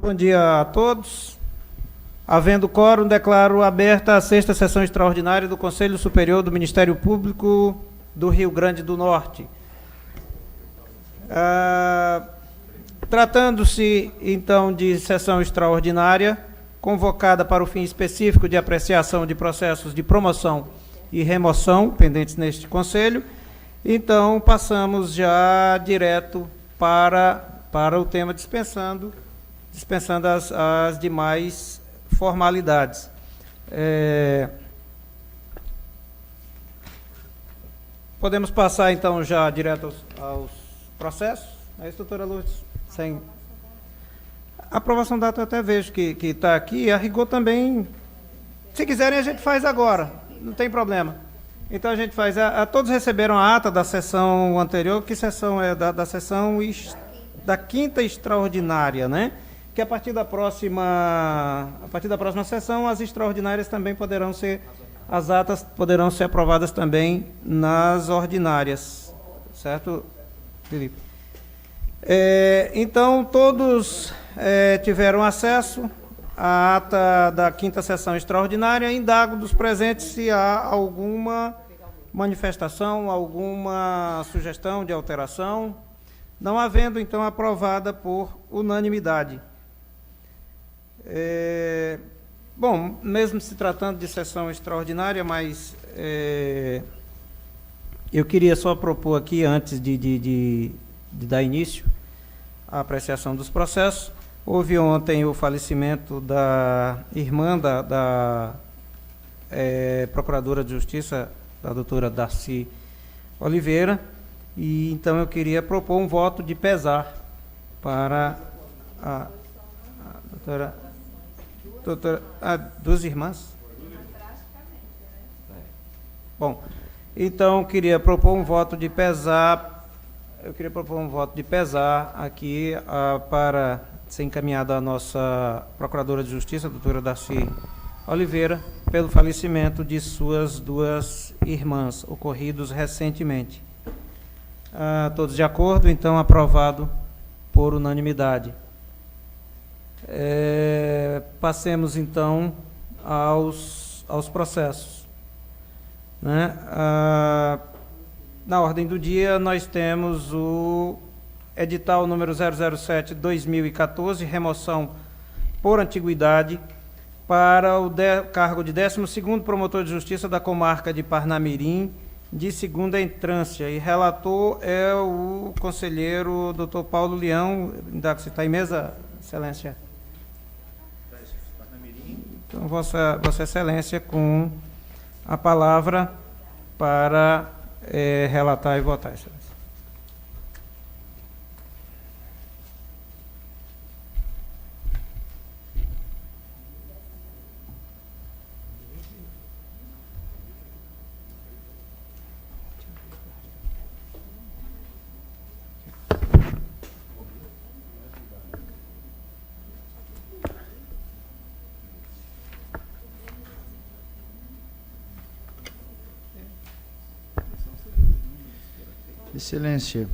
Bom dia a todos. Havendo quórum, declaro aberta a 6ª sessão extraordinária do Conselho Superior do Ministério Público do Rio Grande do Norte. Tratando-se, então, de sessão extraordinária, convocada para o fim específico de apreciação de processos de promoção e remoção pendentes neste Conselho, então passamos já direto para o tema dispensando as demais formalidades. Podemos passar, então, já direto aos processos? É isso, doutora Lourdes? Sem... A aprovação da ata eu até vejo que está aqui. A rigor também, se quiserem, a gente faz agora. Não tem problema. Então, a gente faz... todos receberam a ata da sessão anterior. Que sessão é? Da sessão da 5ª extraordinária, né? Que a partir da próxima sessão, as extraordinárias também poderão ser... As atas poderão ser aprovadas também nas ordinárias. Certo, Felipe? Então, todos tiveram acesso à ata da 5ª sessão extraordinária. Indago dos presentes se há alguma manifestação, alguma sugestão de alteração. Não havendo, então, aprovada por unanimidade. Bom, mesmo se tratando de sessão extraordinária, mas eu queria só propor aqui, antes de dar início à apreciação dos processos. Houve ontem o falecimento da irmã da Procuradora de Justiça, da doutora Darcy Oliveira, e então eu queria propor um voto de pesar para a doutora... duas irmãs? Bom, então queria propor um voto de pesar. Eu queria propor um voto de pesar aqui para ser encaminhado à nossa Procuradora de Justiça, a doutora Darcy Oliveira, pelo falecimento de suas duas irmãs, ocorridos recentemente. Todos de acordo? Então, aprovado por unanimidade. Passemos, então, aos processos. Né? Na ordem do dia, nós temos o edital número 007/2014, remoção por antiguidade, para o cargo de 12º promotor de justiça da comarca de Parnamirim, de segunda entrância. E relator é o conselheiro Dr. Paulo Leão. Você está em mesa, Excelência? Então, Vossa Excelência, com a palavra para relatar e votar, Excelência. Excelência,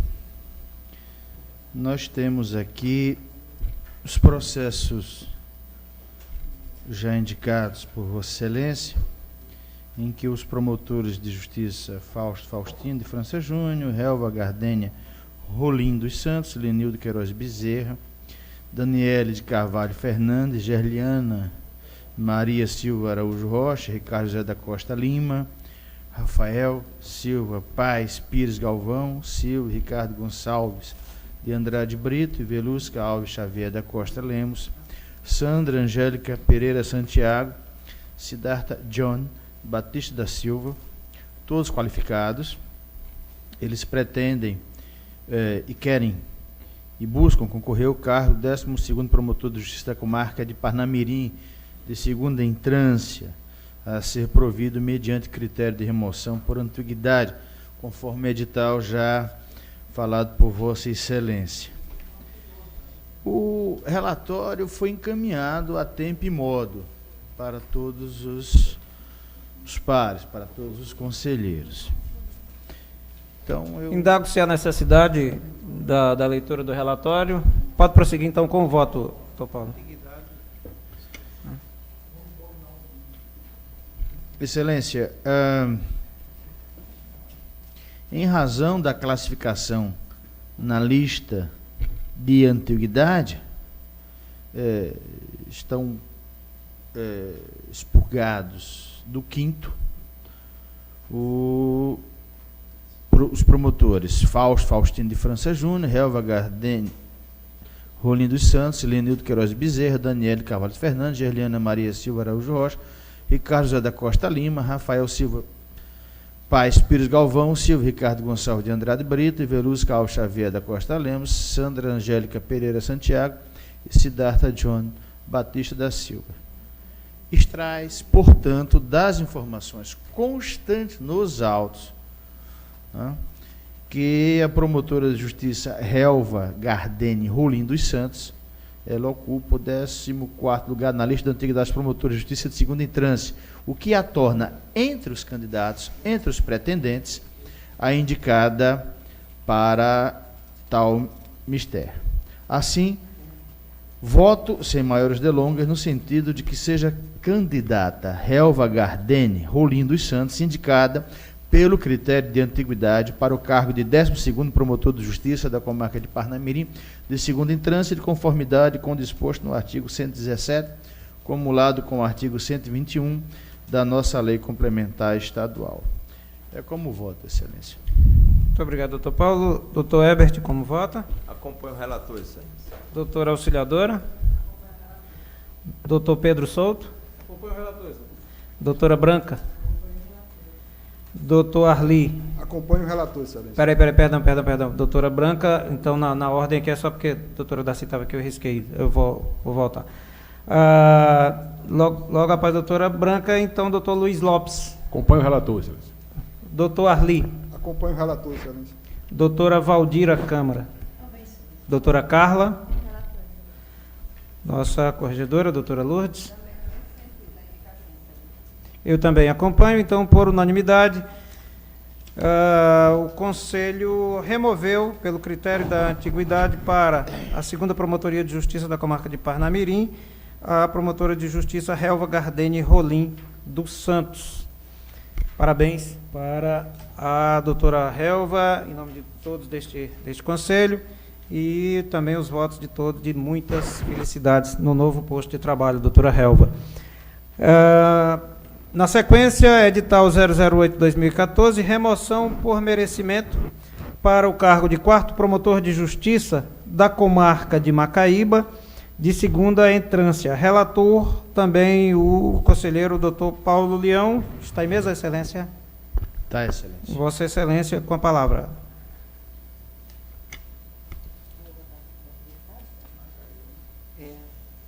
nós temos aqui os processos já indicados por Vossa Excelência, em que os promotores de justiça Fausto Faustino de França Júnior, Helva Gardênia Rolim dos Santos, Lenildo Queiroz Bezerra, Daniele de Carvalho Fernandes, Gerliana Maria Silva Araújo Rocha, Ricardo José da Costa Lima, Rafael Silva Paz Pires Galvão, Silva Ricardo Gonçalves de Andrade Brito e Velusca Alves Xavier da Costa Lemos, Sandra Angélica Pereira Santiago, Siddhartha John Batista da Silva, todos qualificados. Eles pretendem e querem e buscam concorrer ao cargo 12º promotor de justiça da comarca de Parnamirim, de segunda entrância, a ser provido mediante critério de remoção por antiguidade, conforme edital já falado por Vossa Excelência. O relatório foi encaminhado a tempo e modo para todos os pares, para todos os conselheiros. Então, Indago se há necessidade da leitura do relatório. Pode prosseguir, então, com o voto, doutor Paulo. Excelência, em razão da classificação na lista de antiguidade, estão expurgados do quinto os promotores Fausto Faustino de França Júnior, Helva Gardene Rolim dos Santos, Lenildo Queiroz Bezerra, Daniele Carvalho Fernandes, Gerliana Maria Silva Araújo Rocha, Ricardo José da Costa Lima, Rafael Silva Paz Pires Galvão, Silvio Ricardo Gonçalves de Andrade Brito, Iveluz Carlos Xavier da Costa Lemos, Sandra Angélica Pereira Santiago e Siddhartha John Batista da Silva. Extrai, portanto, das informações constantes nos autos, né, que a promotora de justiça Helva Gardene Rolim dos Santos, ela ocupa o 14º lugar na lista da antiguidade das promotoras de justiça de segunda instância, o que a torna, entre os candidatos, entre os pretendentes, a indicada para tal mistério. Assim, voto, sem maiores delongas, no sentido de que seja candidata Helva Gardene Rolim dos Santos, indicada pelo critério de antiguidade para o cargo de 12º promotor de justiça da comarca de Parnamirim, de segunda instância, de conformidade com o disposto no artigo 117, cumulado com o artigo 121 da nossa lei complementar estadual. É como vota, excelência. Muito obrigado, doutor Paulo. Doutor Herbert, como vota? Acompanho o relator, excelência. Doutora Auxiliadora? Doutor Pedro Souto? Acompanho o relator, excelência. Doutora Branca? Doutor Arli? Acompanho o relator, excelência. Perdão. Doutora Branca, então na ordem aqui é só porque a doutora Darcy estava aqui, eu risquei, eu vou voltar. Logo após a doutora Branca, então, doutor Luiz Lopes. Acompanho o relator, excelência. Doutor Arli? Acompanho o relator, excelência. Doutora Valdira Câmara? Doutora Carla? Nossa corregedora, doutora Lourdes? Eu também acompanho, então, por unanimidade, o Conselho removeu, pelo critério da antiguidade, para a segunda Promotoria de Justiça da comarca de Parnamirim, a promotora de Justiça Helva Gardene Rolim dos Santos. Parabéns para a doutora Helva, em nome de todos deste Conselho, e também os votos de todos, de muitas felicidades no novo posto de trabalho, doutora Helva. Na sequência, edital 008/2014, remoção por merecimento para o cargo de 4º promotor de justiça da comarca de Macaíba, de segunda entrância. Relator também o conselheiro doutor Paulo Leão. Está em mesa, excelência? Tá, excelência. Vossa excelência, com a palavra.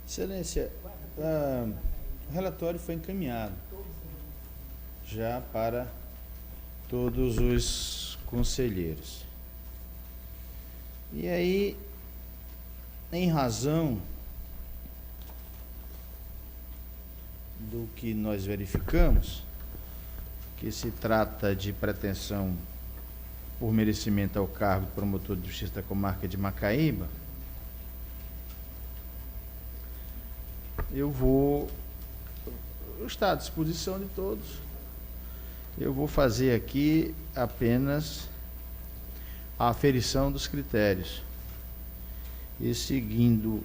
Excelência, o relatório foi encaminhado já para todos os conselheiros. E aí, em razão do que nós verificamos, que se trata de pretensão por merecimento ao cargo de promotor de justiça da comarca de Macaíba, está à disposição de todos. Eu vou fazer aqui apenas a aferição dos critérios. E seguindo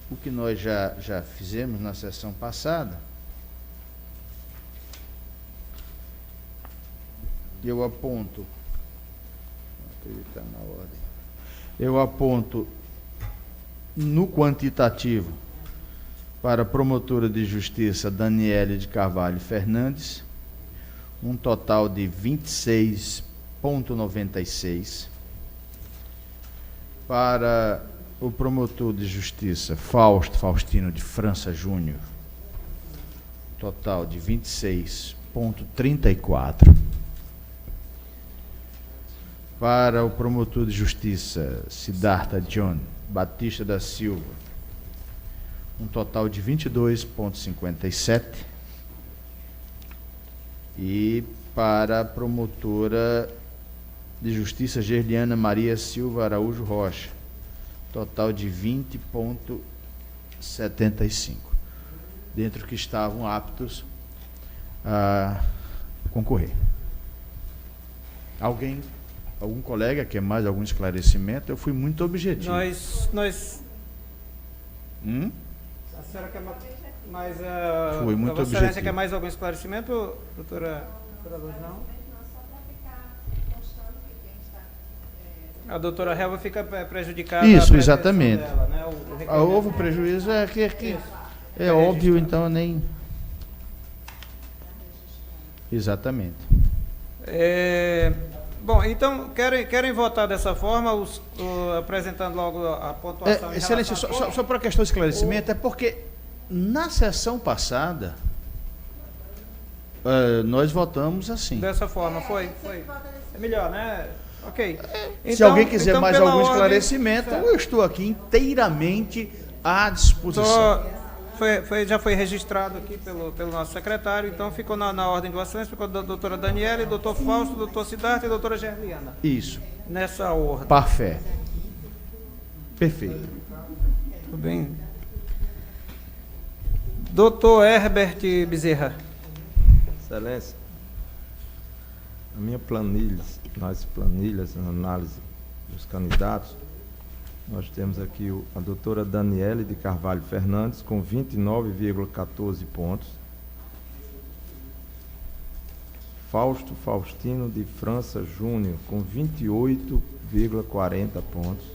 o que nós já fizemos na sessão passada, eu aponto no quantitativo para a promotora de justiça Daniele de Carvalho Fernandes, um total de 26,96. Para o promotor de justiça Fausto Faustino de França Júnior, total de 26,34. Para o promotor de justiça Siddhartha John Batista da Silva, um total de 22,57. E para a promotora de justiça Gerliana Maria Silva Araújo Rocha, total de 20,87. 75, dentre os que estavam aptos a concorrer. Algum colega quer mais algum esclarecimento? Eu fui muito objetivo. Nós a senhora quer mais a Foi muito Vossa Excelência objetivo. quer mais algum esclarecimento, doutora Luz, não? A doutora Helva fica prejudicada. Isso, a pretensão exatamente. dela, né? O requerimento. Houve prejuízo, que Isso. é óbvio, então eu nem... Exatamente. Bom, então, querem votar dessa forma, apresentando logo a pontuação em Excelência, relação a só para a questão de esclarecimento, é porque na sessão passada nós votamos assim. dessa forma, foi. É melhor, né? Ok. Se Então- alguém quiser então, mais pela algum ordem- esclarecimento, Certo. eu estou aqui inteiramente à disposição. Já foi registrado aqui pelo nosso secretário, então ficou na ordem de Vossa Excelência, ficou a doutora Daniela, doutor Fausto, doutor Siddhartha e doutora Gerliana. Isso, Nessa ordem. parfé. Perfeito. Tudo bem. Doutor Herbert Bezerra. Excelência, a minha planilha, nas planilhas, na análise dos candidatos, nós temos aqui a doutora Daniele de Carvalho Fernandes, com 29,14 pontos. Fausto Faustino de França Júnior, com 28,40 pontos.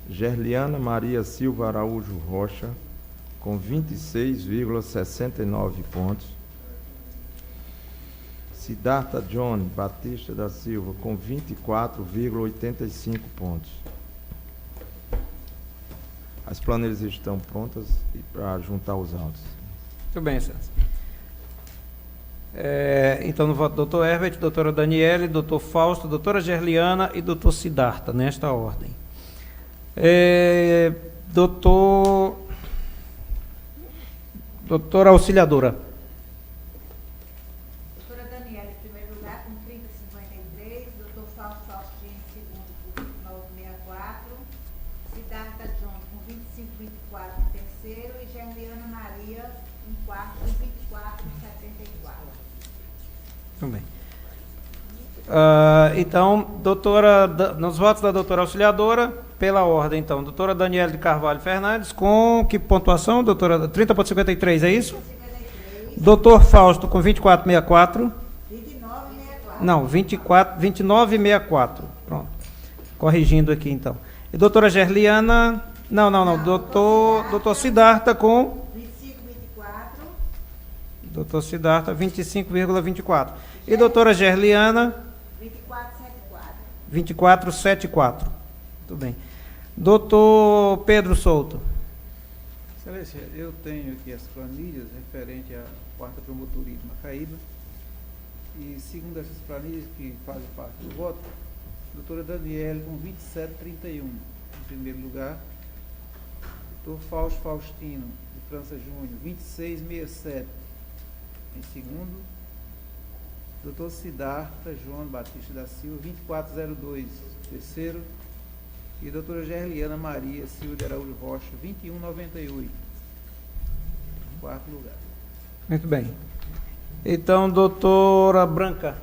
Gerliana Maria Silva Araújo Rocha, com 26,69 pontos. Siddhartha John Batista da Silva, com 24,85 pontos. As planilhas estão prontas para juntar os autos. Muito bem, Excelência. Então, no voto, doutor Herbert, doutora Daniele, doutor Fausto, doutora Gerliana e doutor Siddhartha, nesta ordem. Doutora Auxiliadora. Doutora Daniela, em primeiro lugar, com 30,53. Doutor Fausto Faustino, em segundo, com 9,64. Siddhartha John, com 25,24 em terceiro. E Gerliana Maria, em quarto, com 24,74. Muito bem. Então, nos votos da doutora Auxiliadora, pela ordem, então, doutora Daniela de Carvalho Fernandes, com que pontuação, doutora? 30,53, é isso? 53, Doutor Fausto, com 24,64. 29,64. Não, 29,64. Pronto. Corrigindo aqui, então. E doutora Gerliana... Não. Doutor Siddhartha com... 25,24. Doutor Siddhartha, 25,24. E doutora Gerliana... 24,74. 24,74. Muito bem. Doutor Pedro Souto. Excelência, eu tenho aqui as planilhas referente à 4ª Promotoria de Macaíba. E segundo essas planilhas que fazem parte do voto, a doutora Daniele com 27,31 em primeiro lugar. Doutor Fausto Faustino, de França Júnior, 26,67 em segundo. Doutor Siddhartha João Batista da Silva, 24,02 terceiro. E doutora Gerliana Maria Silva de Araújo Rocha, 21,98 quarto lugar. Muito bem. Então, doutora Branca.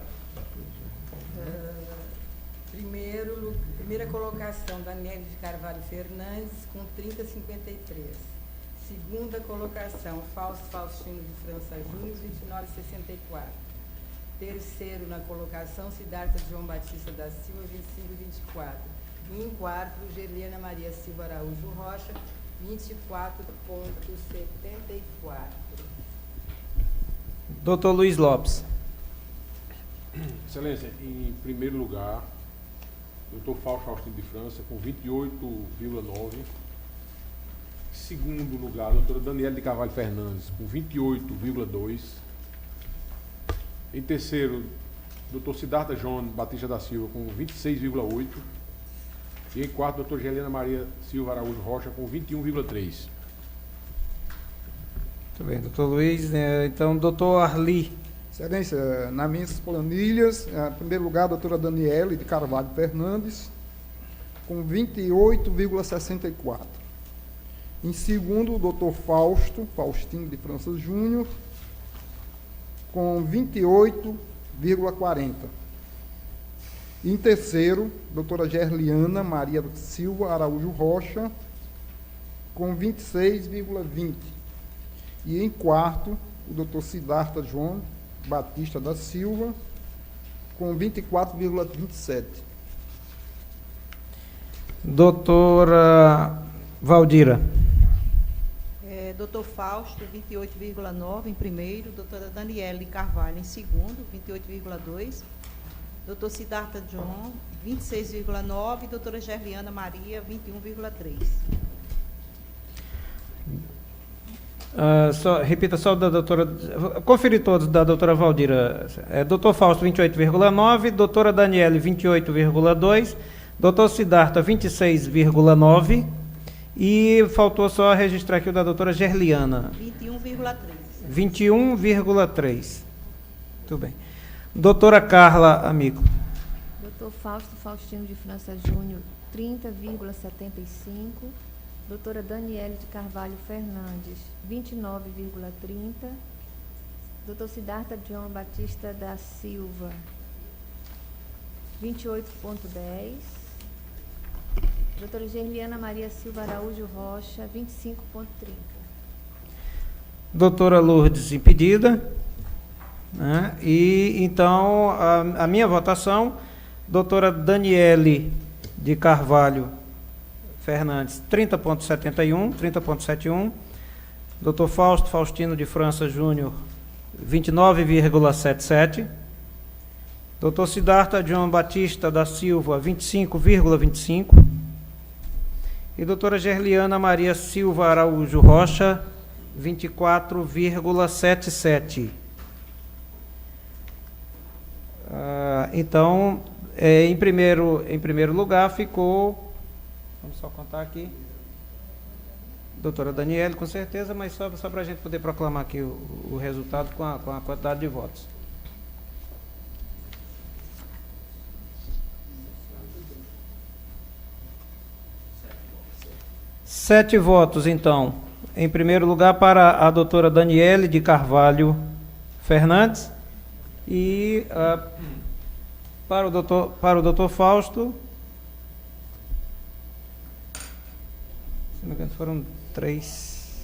Primeira colocação, Daniele de Carvalho Fernandes, com 30,53. Segunda colocação, Fausto Faustino de França Júnior, 29,64. Terceiro na colocação, Siddhartha João Batista da Silva, 25,24. E em quarto, Gerliana Maria Silva Araújo Rocha, 24,74. Doutor Luiz Lopes. Excelência, em primeiro lugar, doutor Fausto Faustino de França, com 28,9. Segundo lugar, doutora Daniela de Carvalho Fernandes, com 28,2. Em terceiro, doutor Siddhartha João Batista da Silva, com 26,8. E em quarto, doutor Gerliana Maria Silva Araújo Rocha, com 21,3. Muito bem, doutor Luiz. Então, doutor Arli. Excelência, nas minhas planilhas, em primeiro lugar, a doutora Daniele de Carvalho Fernandes, com 28,64. Em segundo, o doutor Faustino de França Júnior, com 28,40. Em terceiro, doutora Gerliana Maria Silva Araújo Rocha, com 26,20. E em quarto, o doutor Siddhartha João Batista da Silva, com 24,27. Doutora Valdira. Doutor Fausto, 28,9 em primeiro. Doutora Daniele Carvalho em segundo, 28,2. Doutor Siddhartha John, 26,9. Doutora Gerliana Maria, 21,3. Repita só da doutora. Conferi todos da doutora Valdira. Doutor Fausto, 28,9. Doutora Daniele, 28,2. Doutor Siddhartha, 26,9. E faltou só registrar aqui o da doutora Gerliana. 21,3. 21,3. Muito bem. Doutora Carla Amigo. Doutor Fausto Faustino de França Júnior, 30,75. Doutora Daniele de Carvalho Fernandes, 29,30. Doutor Siddhartha John Batista da Silva, 28,10. Doutora Gerliana Maria Silva Araújo Rocha, 25,30. Doutora Lourdes impedida. Né? E então a minha votação, doutora Daniele de Carvalho Fernandes, 30,71. Doutor Fausto Faustino de França Júnior, 29,77. Doutor Siddhartha John Batista da Silva, 25,25. E doutora Gerliana Maria Silva Araújo Rocha, 24,77. Então, em primeiro lugar ficou, vamos só contar aqui, doutora Daniele, com certeza, mas só para a gente poder proclamar aqui o resultado com a quantidade de votos. Sete votos, então. Em primeiro lugar, para a doutora Daniele de Carvalho Fernandes. E para o doutor Fausto, se não me engano, foram 3.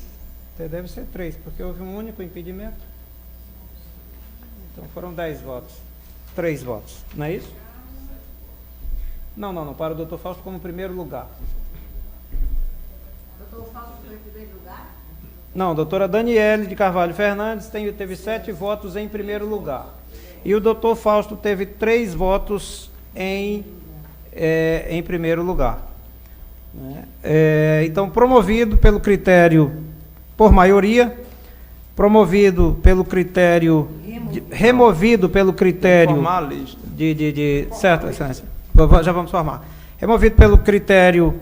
Deve ser 3, porque houve um único impedimento. Então foram 10 votos. 3 votos, não é isso? Não. Para o doutor Fausto como primeiro lugar. Doutor Fausto foi em primeiro lugar? Não, doutora Daniele de Carvalho Fernandes teve 7 votos em primeiro lugar. E o doutor Fausto teve 3 votos em primeiro lugar. Então, promovido pelo critério por maioria, removido pelo critério formar a lista. Certo, excelência. Já vamos formar. Removido pelo critério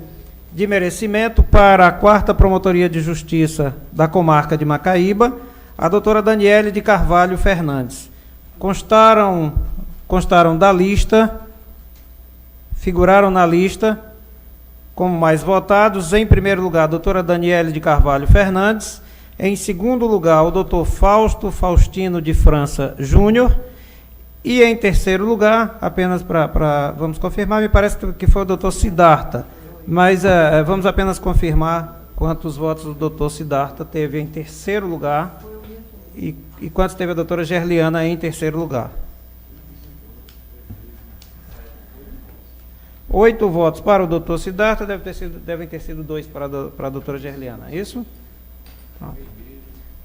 de merecimento para a 4ª Promotoria de Justiça da Comarca de Macaíba, a doutora Daniele de Carvalho Fernandes. Constaram da lista, figuraram na lista como mais votados. Em primeiro lugar, a doutora Daniele de Carvalho Fernandes. Em segundo lugar, o doutor Fausto Faustino de França Júnior. E em terceiro lugar, apenas vamos confirmar, me parece que foi o doutor Siddhartha, mas vamos apenas confirmar quantos votos o doutor Siddhartha teve em terceiro lugar e quantos teve a doutora Gerliana em terceiro lugar. 8 votos para o doutor Siddhartha, devem ter sido 2 para a doutora Gerliana, é isso? Pronto.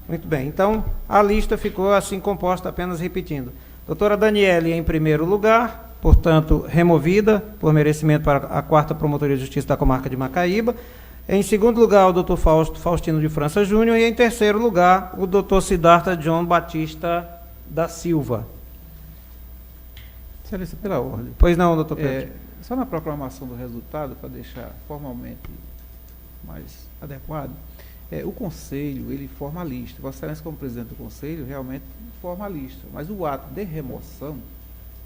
Muito bem, então a lista ficou assim composta, apenas repetindo. Doutora Daniele em primeiro lugar, portanto, removida por merecimento para a 4ª Promotoria de Justiça da Comarca de Macaíba. Em segundo lugar, o doutor Faustino de França Júnior. E em terceiro lugar, o doutor Siddhartha John Batista da Silva. Excelência, pela ordem. Pois não, doutor Pedro. Só na proclamação do resultado, para deixar formalmente mais adequado, o Conselho, ele forma a lista. Vossa Excelência, como presidente do Conselho, realmente forma a lista. Mas o ato de remoção,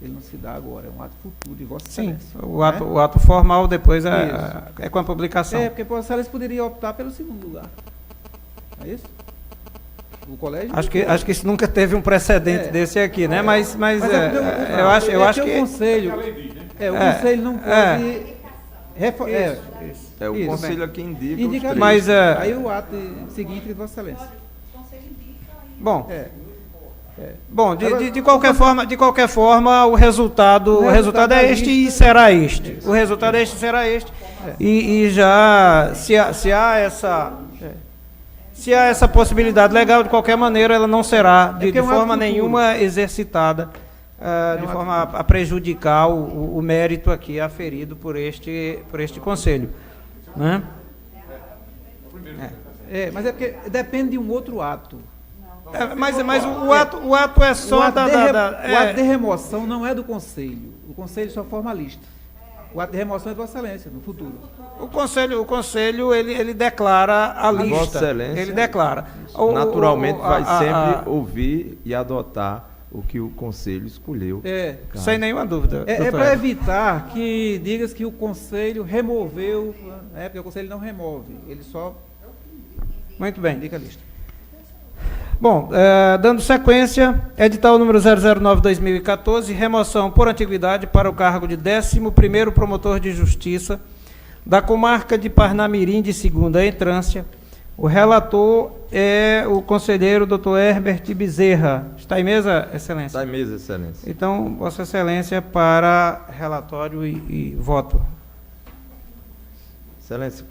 Ele não se dá agora, é um ato futuro de Vossa Sim, Excelência. o ato formal depois é, Isso. é com a publicação. É, porque Vossa Excelência poderia optar pelo segundo lugar. É isso? O colégio? Acho que isso nunca teve um precedente desse aqui, né? Mas eu acho que o conselho, o conselho não pode É o Isso, conselho bem. aqui indica, indica os três. Mas, aí o ato seguinte de Vossa Excelência. bom, É. bom, Agora, de qualquer forma, o resultado é da este e lista- será este. O resultado é este e será este. E já se há essa possibilidade legal, de qualquer maneira, ela não será de porque é um ato forma futuro. nenhuma exercitada, de um forma a prejudicar o mérito aqui aferido por este conselho, né? Mas é porque depende de um outro ato. Mas o ato é só o ato da o ato de remoção não é do conselho. O conselho só forma a lista. O ato de remoção é de Vossa Excelência, no futuro. O conselho ele declara a lista. Vossa Excelência, ele declara. naturalmente vai sempre ouvir e adotar o que o conselho escolheu. Sem nenhuma dúvida. É doutor para Heber. evitar que digas que o conselho removeu, porque o conselho não remove, ele só Muito bem. indica a lista. Bom, dando sequência, edital número 009/2014, remoção por antiguidade para o cargo de 11º promotor de justiça da comarca de Parnamirim de segunda entrância. O relator é o conselheiro Dr. Herbert Bezerra. Está em mesa, Excelência? Está em mesa, Excelência. Então, Vossa Excelência, para relatório e voto. Excelência,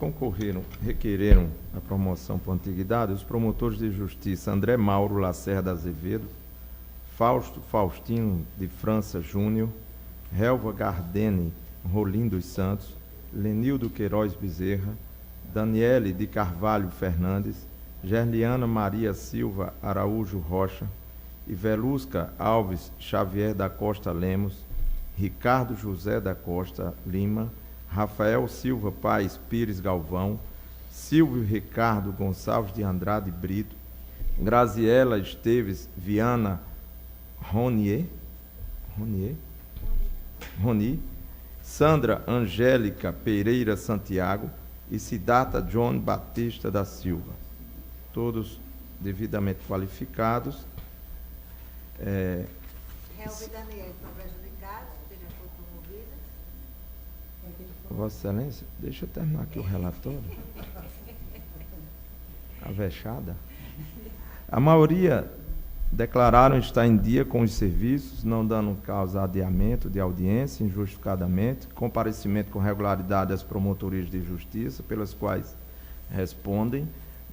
requereram a promoção por antiguidade os promotores de justiça André Mauro Lacerda Azevedo, Fausto Faustino de França Júnior, Helva Gardene Rolim dos Santos, Lenildo Queiroz Bezerra, Daniele de Carvalho Fernandes, Gerliana Maria Silva Araújo Rocha, Ivelusca Alves Xavier da Costa Lemos, Ricardo José da Costa Lima, Rafael Silva Paes Pires Galvão, Silvio Ricardo Gonçalves de Andrade Brito, Graziela Esteves Viana Roni, Sandra Angélica Pereira Santiago e Siddhartha John Batista da Silva. Todos devidamente qualificados. Helva e Daniel estão prejudicados, porque já foram promovidas. Vossa Excelência, deixa eu terminar aqui o relatório. A vexada. A maioria declararam estar em dia com os serviços, não dando causa a adiamento de audiência injustificadamente, comparecimento com regularidade às promotorias de justiça, pelas quais respondem,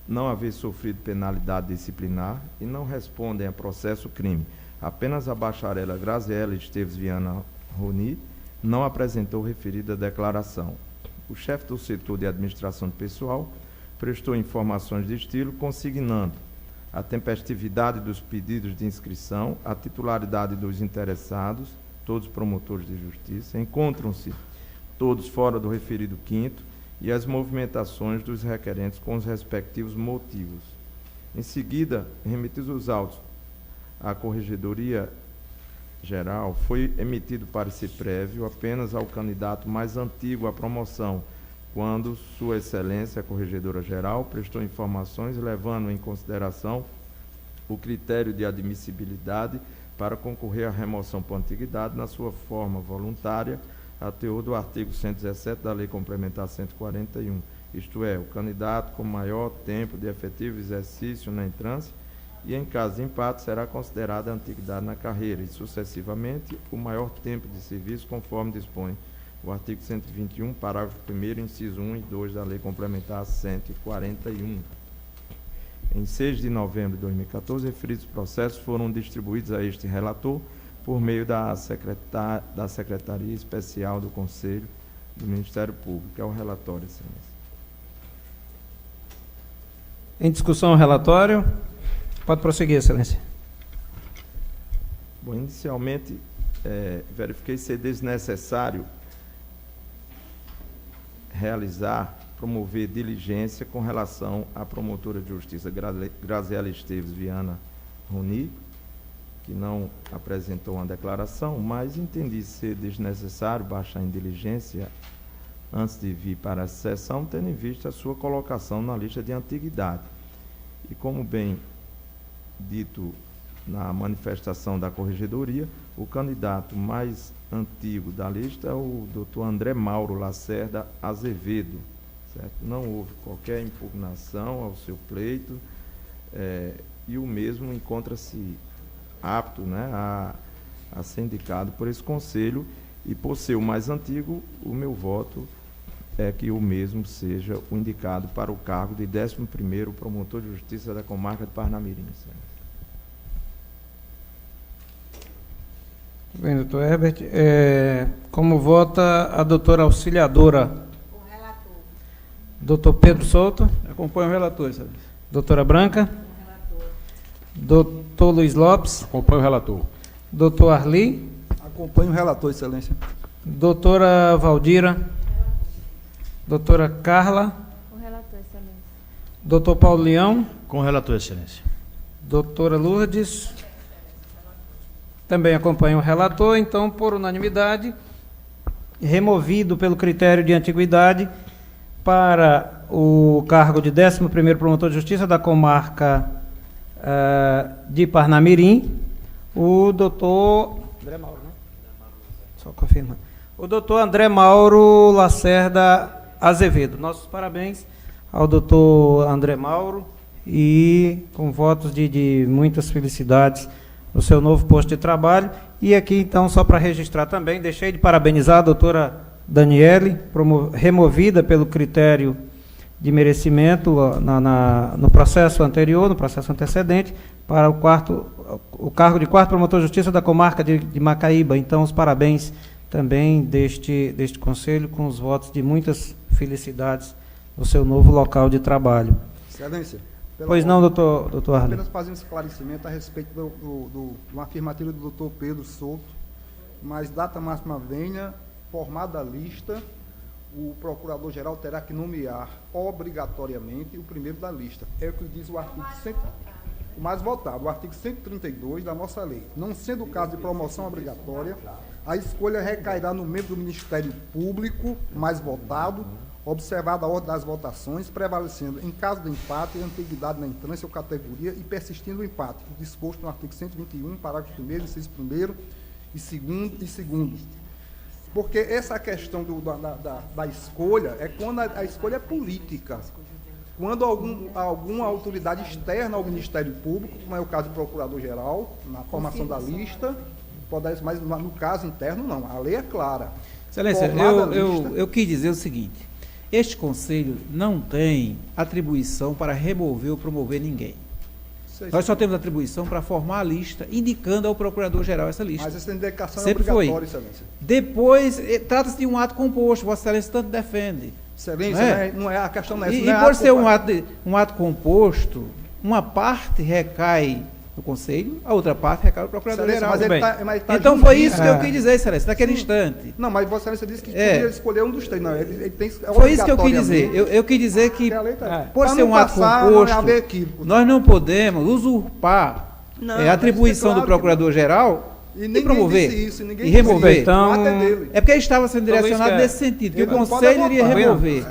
não haver sofrido penalidade disciplinar e não respondem a processo crime. Apenas a bacharela Graziela Esteves Viana Roni não apresentou referida declaração. O chefe do setor de administração de pessoal prestou informações de estilo, consignando a tempestividade dos pedidos de inscrição, a titularidade dos interessados, todos promotores de justiça, encontram-se todos fora do referido quinto, e as movimentações dos requerentes com os respectivos motivos. Em seguida, remetidos os autos à Corregedoria Geral, foi emitido parecer prévio apenas ao candidato mais antigo à promoção, quando Sua Excelência, a Corregedora Geral, prestou informações levando em consideração o critério de admissibilidade para concorrer à remoção por antiguidade na sua forma voluntária, a teor do artigo 117 da Lei Complementar 141, isto é, o candidato com maior tempo de efetivo exercício na entrância e, em caso de empate, será considerada a antiguidade na carreira e, sucessivamente, o maior tempo de serviço, conforme dispõe o artigo 121, parágrafo 1º, inciso 1 e 2 da Lei Complementar 141. Em 6 de novembro de 2014, referidos processos foram distribuídos a este relator por meio da Secretaria Especial do Conselho do Ministério Público. É o relatório, Excelência. Em discussão o relatório. Pode prosseguir, Excelência. Bom, inicialmente, verifiquei ser desnecessário promover diligência com relação à promotora de justiça Graziela Esteves Viana Roni, que não apresentou uma declaração, mas entendi ser desnecessário baixar em diligência antes de vir para a sessão, tendo em vista a sua colocação na lista de antiguidade. E como bem dito na manifestação da corregedoria, o candidato mais antigo da lista é o Dr. André Mauro Lacerda Azevedo, certo? Não houve qualquer impugnação ao seu pleito, e o mesmo encontra-se apto, né, a ser indicado por esse conselho, e por ser o mais antigo, o meu voto é que o mesmo seja o indicado para o cargo de 11º promotor de justiça da comarca de Parnamirim. Bem, doutor Herbert, como vota a doutora auxiliadora? O relator. Doutor Pedro Souto? Acompanho o relator, excelência. Doutora Branca? Doutor Luiz Lopes? Acompanho o relator. Doutor Arli? Acompanho o relator, excelência. Doutora Valdira? Doutora Carla? Com o relator, excelência. Doutor Paulo Leão? Com o relator, excelência. Doutora Lourdes? Também acompanho o relator, então, por unanimidade, removido pelo critério de antiguidade para o cargo de 11º promotor de justiça da comarca de Parnamirim, o doutor André Mauro, né? Só confirmar. O doutor André Mauro Lacerda Azevedo. Nossos parabéns ao doutor André Mauro e com votos de muitas felicidades no seu novo posto de trabalho. E aqui, então, só para registrar também, deixei de parabenizar a doutora Daniele, removida pelo critério de merecimento no processo anterior, no processo antecedente, para o cargo de 4º promotor de justiça da comarca de Macaíba. Então, os parabéns também deste conselho, com os votos de muitas felicidades no seu novo local de trabalho. Excelência. Pois não, doutor Arlen? Apenas fazer um esclarecimento a respeito do afirmativo do doutor Pedro Souto, mas data máxima venha, formada a lista, o procurador-geral terá que nomear obrigatoriamente o primeiro da lista. É o que diz o artigo o mais votado, o artigo 132 da nossa lei. Não sendo o caso de promoção obrigatória, a escolha recairá no membro do Ministério Público mais votado, observada a ordem das votações, prevalecendo, em caso de empate, a antiguidade na entrância ou categoria e persistindo o empate, disposto no artigo 121, parágrafo 1º, inciso 1º e 2º. Porque essa questão da escolha é quando a escolha é política. Quando alguma autoridade externa ao Ministério Público, como é o caso do Procurador-Geral, na formação da lista, mas no caso interno, não. A lei é clara. Excelência, eu quis dizer o seguinte: este Conselho não tem atribuição para remover ou promover ninguém. Nós só temos atribuição para formar a lista, indicando ao Procurador-Geral essa lista. Mas essa indicação sempre é obrigatória, Excelência. Depois, trata-se de um ato composto, Vossa Excelência tanto defende. Excelência, não é a questão não é essa. E por ser um ato composto, uma parte recai no Conselho, a outra parte recai no Procurador-Geral. Então foi isso que eu quis dizer, Excelência, naquele instante. Não, mas Vossa Excelência disse que podia escolher um dos três. Não, ele tem, foi isso que eu quis dizer. Eu quis dizer que, por ser um ato composto, nós não podemos usurpar a atribuição do Procurador-Geral e promover, e remover. Então, é porque estava sendo direcionado nesse sentido, que o Conselho iria remover.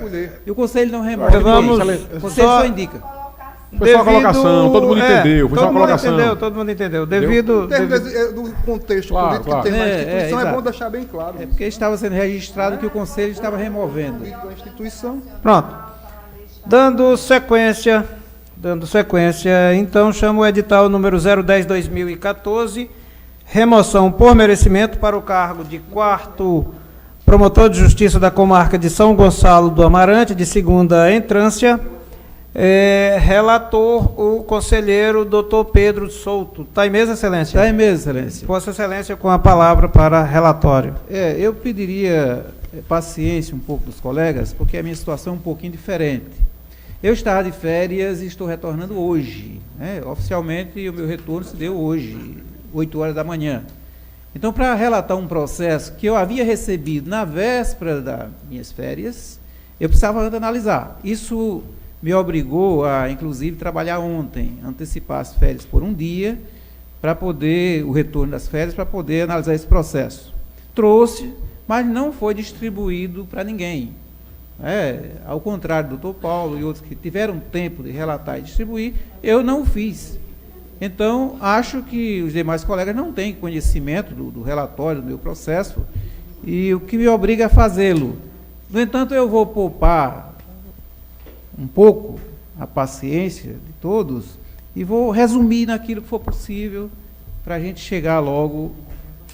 E o Conselho não remove. O Conselho só indica. Foi só uma colocação, todo mundo entendeu. Foi só uma colocação. Todo mundo entendeu. Devido do contexto político que tem na instituição, é bom deixar bem claro. É porque estava sendo registrado que o Conselho estava removendo. A instituição. Pronto. Dando sequência, então, chamo o edital número 010/2014, remoção por merecimento para o cargo de 4º promotor de justiça da comarca de São Gonçalo do Amarante, de 2ª entrância. Relator, o conselheiro doutor Pedro Souto. Está em mesa, Excelência? Está em mesa, Excelência. Vossa Excelência, com a palavra para relatório. Eu pediria paciência um pouco dos colegas, porque a minha situação é um pouquinho diferente. Eu estava de férias e estou retornando hoje. Oficialmente, o meu retorno se deu hoje, 8 horas da manhã. Então, para relatar um processo que eu havia recebido na véspera das minhas férias, eu precisava analisar. Isso me obrigou a, inclusive, trabalhar ontem, antecipar as férias por um dia, para poder, o retorno das férias, para poder analisar esse processo. Trouxe, mas não foi distribuído para ninguém. Ao contrário do doutor Paulo e outros que tiveram tempo de relatar e distribuir, eu não fiz. Então, acho que os demais colegas não têm conhecimento do relatório, do meu processo, e o que me obriga a fazê-lo. No entanto, eu vou poupar um pouco a paciência de todos e vou resumir naquilo que for possível para a gente chegar logo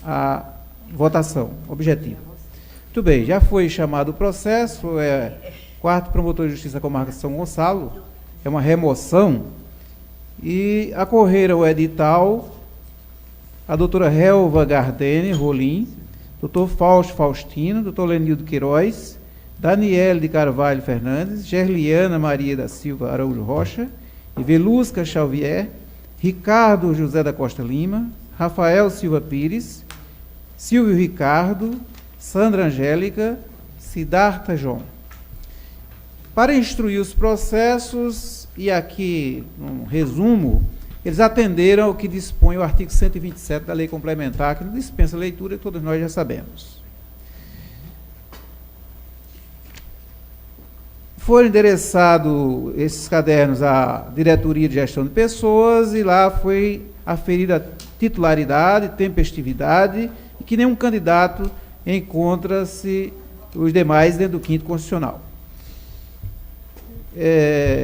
à votação objetiva. Muito bem, já foi chamado o processo, 4º Promotor de Justiça da Comarca de São Gonçalo, é uma remoção, e acorreram o edital a doutora Helva Gardene Rolim, doutor Fausto Faustino, doutor Lenildo Queiroz, Daniele de Carvalho Fernandes, Gerliana Maria da Silva Araújo Rocha, Velusca Xavier, Ricardo José da Costa Lima, Rafael Silva Pires, Silvio Ricardo, Sandra Angélica, Siddhartha João. Para instruir os processos, e aqui um resumo, eles atenderam ao que dispõe o artigo 127 da Lei Complementar, que não dispensa leitura, que todos nós já sabemos. Foram endereçados esses cadernos à Diretoria de Gestão de Pessoas e lá foi aferida titularidade, tempestividade e que nenhum candidato encontra-se os demais dentro do 5º Constitucional.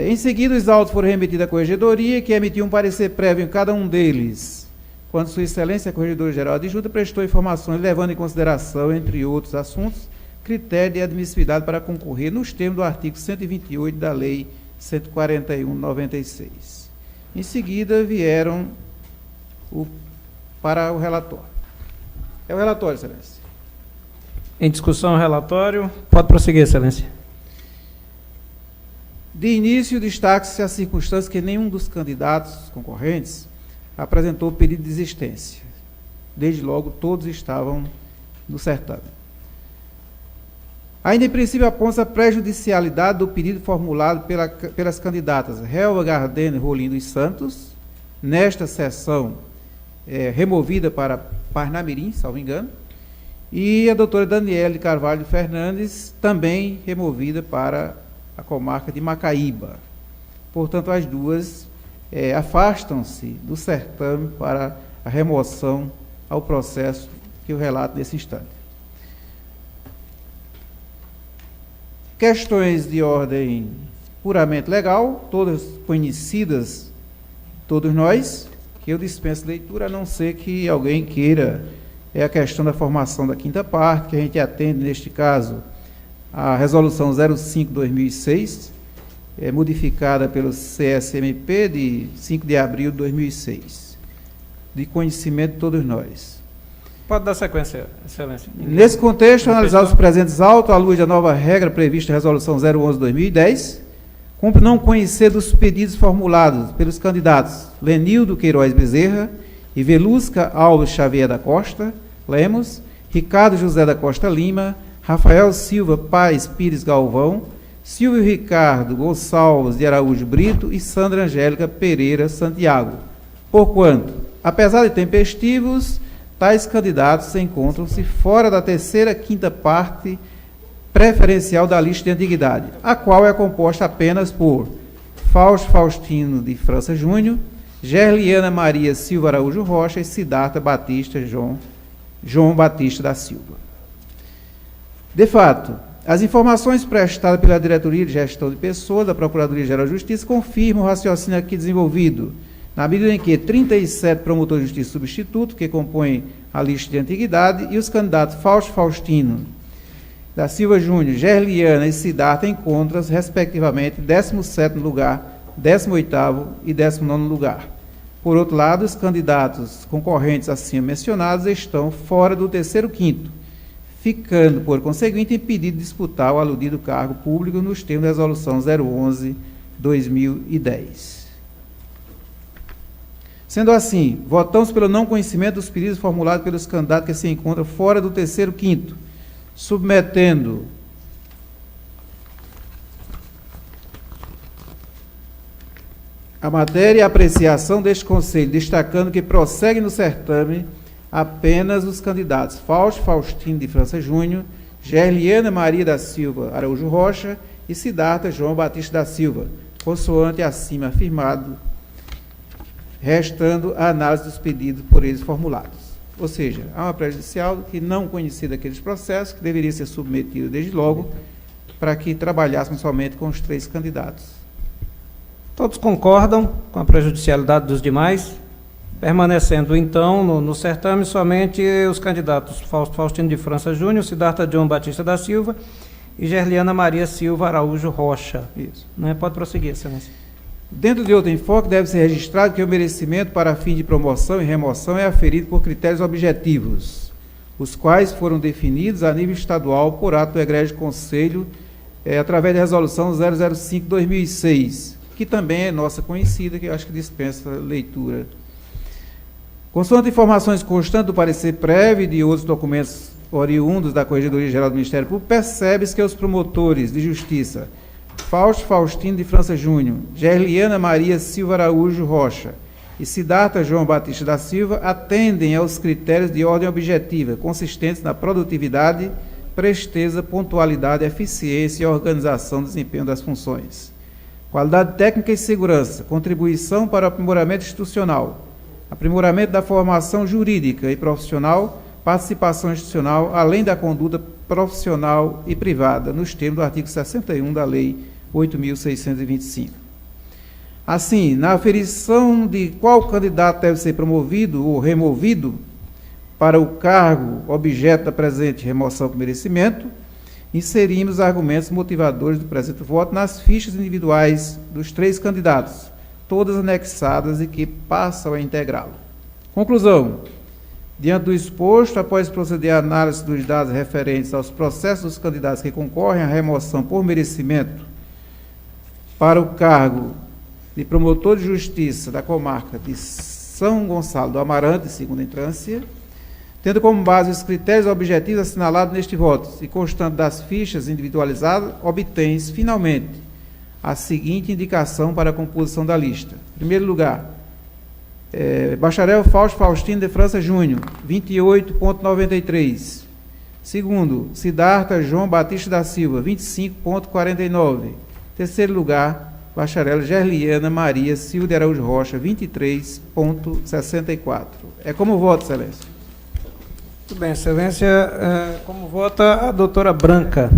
Em seguida, os autos foram remetidos à Corregedoria, que emitiu um parecer prévio em cada um deles, quando Sua Excelência, a Corregedora-Geral Adjunta, prestou informações levando em consideração, entre outros assuntos, critério de admissibilidade para concorrer nos termos do artigo 128 da Lei 141/96. Em seguida, vieram para o relatório. É o relatório, Excelência. Em discussão o relatório. Pode prosseguir, Excelência. De início, destaque-se a circunstância que nenhum dos candidatos concorrentes apresentou pedido de desistência. Desde logo, todos estavam no certame. Ainda em princípio, aponta a prejudicialidade do pedido formulado pelas candidatas Helva Gardene Rolim dos Santos, nesta sessão removida para Parnamirim, salvo engano, e a doutora Daniele de Carvalho Fernandes, também removida para a comarca de Macaíba. Portanto, as duas afastam-se do certame para a remoção ao processo que eu relato nesse instante. Questões de ordem puramente legal, todas conhecidas, todos nós, que eu dispenso leitura, a não ser que alguém queira, a questão da formação da 5ª parte, que a gente atende, neste caso, a Resolução 05/2006, modificada pelo CSMP de 5 de abril de 2006, de conhecimento de todos nós. Pode dar sequência, Excelência. Nesse contexto, analisar os presentes autos, à luz da nova regra prevista na Resolução 011/2010, cumpre não conhecer dos pedidos formulados pelos candidatos Lenildo Queiroz Bezerra e Velusca Alves Xavier da Costa Lemos, Ricardo José da Costa Lima, Rafael Silva Paes Pires Galvão, Silvio Ricardo Gonçalves de Araújo Brito e Sandra Angélica Pereira Santiago. Porquanto, apesar de tempestivos, tais candidatos encontram-se fora da 3ª e 5ª parte preferencial da lista de antiguidade, a qual é composta apenas por Fausto Faustino de França Júnior, Gerliana Maria Silva Araújo Rocha e Siddhartha Batista João Batista da Silva. De fato, as informações prestadas pela Diretoria de Gestão de Pessoas da Procuradoria-Geral de Justiça confirmam o raciocínio aqui desenvolvido, na medida em que 37 promotores de justiça substitutos, que compõem a lista de antiguidade, e os candidatos Fausto Faustino da Silva Júnior, Gerliana e Siddhartha encontram-se, respectivamente, 17º lugar, 18º e 19º lugar. Por outro lado, os candidatos concorrentes acima mencionados estão fora do 3º e 5º, ficando, por conseguinte, impedido de disputar o aludido cargo público nos termos da Resolução 011/2010. Sendo assim, votamos pelo não conhecimento dos pedidos formulados pelos candidatos que se encontram fora do 3º e 5º, submetendo a matéria e a apreciação deste Conselho, destacando que prossegue no certame apenas os candidatos Fausto Faustino de França Júnior, Gerliana Maria da Silva Araújo Rocha e Siddhartha João Batista da Silva, consoante acima afirmado, restando a análise dos pedidos por eles formulados. Ou seja, há uma prejudicial que não conhecia daqueles processos, que deveria ser submetido desde logo, para que trabalhássemos somente com os 3 candidatos. Todos concordam com a prejudicialidade dos demais, permanecendo, então, no certame somente os candidatos Fausto Faustino de França Júnior, Siddhartha João Batista da Silva e Gerliana Maria Silva Araújo Rocha. Isso. Pode prosseguir, excelência. Dentro de outro enfoque, deve ser registrado que o merecimento para fim de promoção e remoção é aferido por critérios objetivos, os quais foram definidos a nível estadual por ato do Egrégio Conselho, através da Resolução 005/2006, que também é nossa conhecida, que eu acho que dispensa leitura. Consoante informações constantes do parecer prévio e de outros documentos oriundos da Corregedoria Geral do Ministério Público, percebe-se que os promotores de justiça Fausto Faustino de França Júnior, Gerliana Maria Silva Araújo Rocha e Siddhartha João Batista da Silva atendem aos critérios de ordem objetiva, consistentes na produtividade, presteza, pontualidade, eficiência e organização do desempenho das funções. Qualidade técnica e segurança, contribuição para o aprimoramento institucional, aprimoramento da formação jurídica e profissional, participação institucional, além da conduta profissional e privada, nos termos do artigo 61 da Lei 8.625. Assim, na aferição de qual candidato deve ser promovido ou removido para o cargo objeto da presente remoção por merecimento, inserimos argumentos motivadores do presente voto nas fichas individuais dos 3 candidatos, todas anexadas e que passam a integrá-lo. Conclusão. Diante do exposto, após proceder à análise dos dados referentes aos processos dos candidatos que concorrem à remoção por merecimento para o cargo de promotor de justiça da comarca de São Gonçalo do Amarante, segunda instância, tendo como base os critérios objetivos assinalados neste voto e constando das fichas individualizadas, obtém-se, finalmente, a seguinte indicação para a composição da lista. Em primeiro lugar, Bacharel Fausto Faustino de França Júnior, 28,93. Segundo, Siddhartha João Batista da Silva, 25,49. Terceiro lugar, Bacharel Gerliana Maria Silva de Araújo Rocha, 23,64. É como voto, excelência. Muito bem, excelência. Como vota a doutora Branca?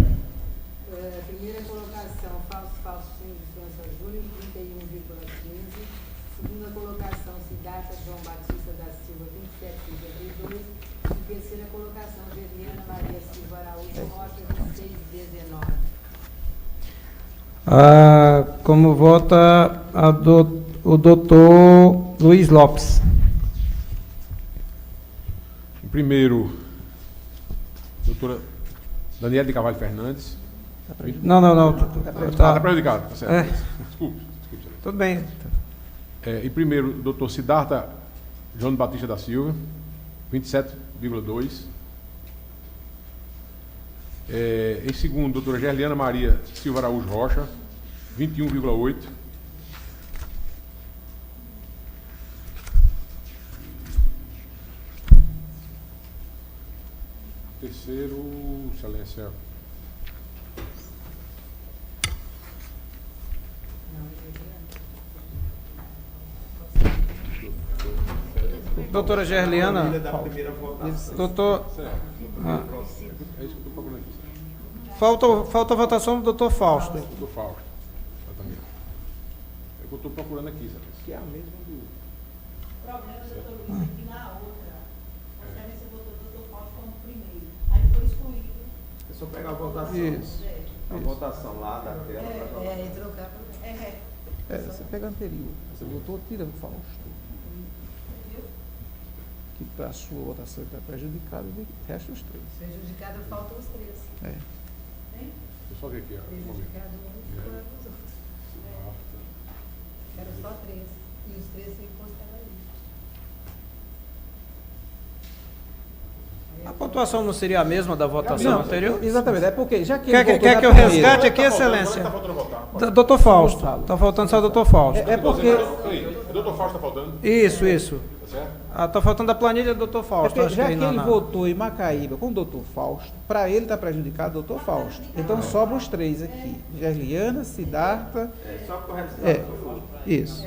Primeira colocação, Fausto Faustino de França Júnior, 31,15. Segunda colocação, Siddhartha João Batista da Silva, 27,32. E terceira colocação, Gerliana Maria Silva Araújo Rocha, 26,19. Como vota o doutor Luiz Lopes? Em primeiro, doutora Daniela de Carvalho Fernandes. Não. Está prejudicado, tá certo. Desculpe. Tudo bem. Em primeiro, doutor Siddhartha João Batista da Silva, 27,2. Em segundo, doutora Gerliana Maria Silva Araújo Rocha, 21,8. Terceiro, excelência. Doutora Gerliana. Doutor. É isso que eu estou procurando aqui. Falta a votação do doutor Fausto. Doutor Fausto, exatamente. É o que eu estou procurando aqui, excelência. Que é a mesma do. O problema, doutor Luiz, é que na outra, a excelência votou o doutor Fausto como primeiro. Aí foi excluído. É só pegar a votação. Isso. A votação lá daquela. E trocar para Você pega anterior. Você votou, tira o Fausto. Que para a sua votação está prejudicado, resta os 3. prejudicado, faltam os 3. Deixa eu só ver aqui. Prejudicado um e fora os outros. Eram só 3. E os 3 sem constar na lista. pontuação não seria a mesma da votação Não, anterior? exatamente, é porque já que Quer, ele votou quer na que eu primeira- resgate aqui, Qual é que Excelência? tá faltando votar? Doutor Fausto. Está faltando só o doutor Fausto. É porque... O doutor Fausto está faltando, Isso. tá certo? Está faltando a planilha do doutor É Fausto. porque acho já aí que ele votou em Macaíba com o doutor Fausto, para ele está prejudicado o doutor Fausto. Então sobra os três aqui. Gerliana, Siddhartha... Isso.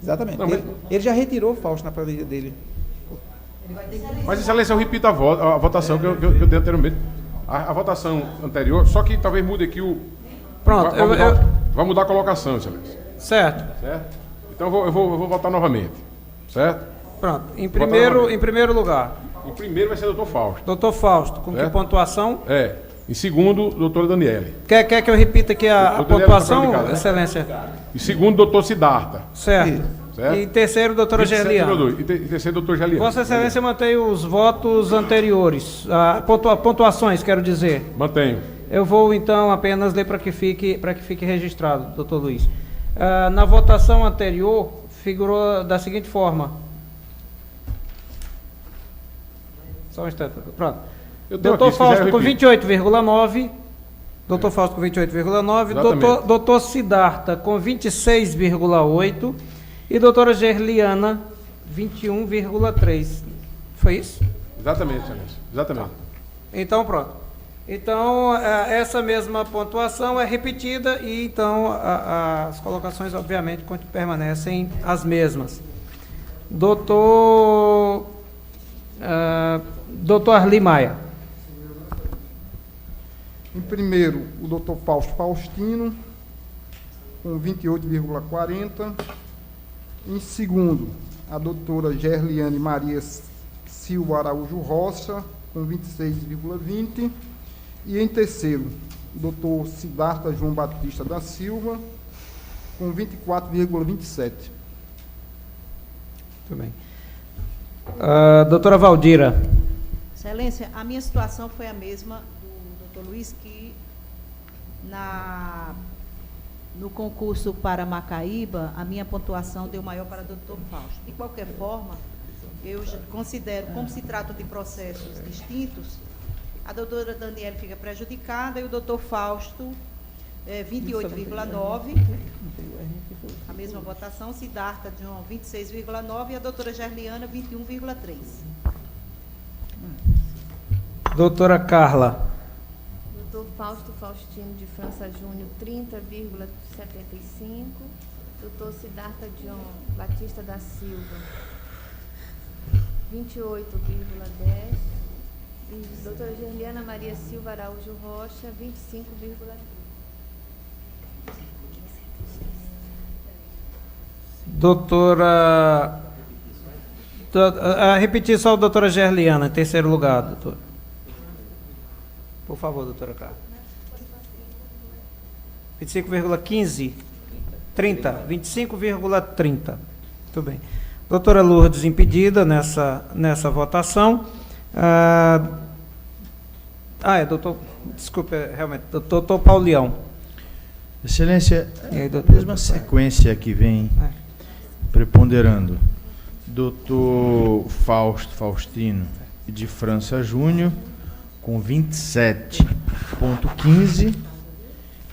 Exatamente. Não, mas- Ele já retirou o Fausto na planilha dele. Mas, Excelência, eu repito a votação que eu dei anteriormente. A votação anterior, só que talvez mude aqui o... Pronto, Vai mudar a colocação, Excelência. certo. Certo? Então eu vou votar novamente. Certo? Pronto. Em Votar primeiro novamente. lugar, Em primeiro vai ser o doutor Fausto. doutor Fausto, com que Certo. pontuação? Em segundo, doutora Daniele. Quer que eu repita aqui a Doutor Daniele pontuação, tá prejudicado, né? Excelência? Em segundo, doutor Siddhartha. Certo. Certo? E em terceiro, doutora 27,2. Gerliana. E terceiro, doutor Gerliano. Vossa Excelência mantém os votos anteriores, pontuações, quero dizer. Mantenho. Eu vou então apenas ler para que fique registrado, doutor Luiz. Na votação anterior, figurou da seguinte forma. Só um instante. Pronto. Eu tenho Doutor aqui, se quiser, Fausto eu com repito. 28,9. Doutor Fausto com 28,9. Exatamente. Doutor Siddhartha com 26,8. E doutora Gerliana, 21,3. Foi isso? Exatamente, Excelência. Exatamente. Então, pronto. Então, essa mesma pontuação é repetida e, então, as colocações, obviamente, permanecem as mesmas. Doutor Arli Maia. Em primeiro, o doutor Fausto Faustino, com 28,40. Em segundo, a doutora Gerliane Maria Silva Araújo Rocha, com 26,20. E em terceiro, o doutor Siddhartha João Batista da Silva, com 24,27. Muito bem. Doutora Valdira. Excelência, a minha situação foi a mesma do doutor Luiz, que no concurso para Macaíba, a minha pontuação deu maior para o doutor Fausto. De qualquer forma, eu considero, como se trata de processos distintos, a doutora Daniele fica prejudicada e o doutor Fausto, 28,9, a mesma votação, Siddhartha John, 26,9 e a doutora Gerliana, 21,3. Doutora Carla. Doutor Fausto Faustino de França Júnior, 30,75. Doutor Siddhartha John Batista da Silva, 28,10. E doutora Gerliana Maria Silva Araújo Rocha, 25,3. Repetir só a doutora Gerliana, em terceiro lugar, doutor. Por favor, doutora Carla. 25,15? 30. 25,30. Muito bem. Doutora Lourdes impedida nessa votação. Doutor, desculpe, realmente, doutor Paulião. Excelência, E aí, a doutor? mesma sequência que vem preponderando. Doutor Fausto Faustino de França Júnior, com 27,15.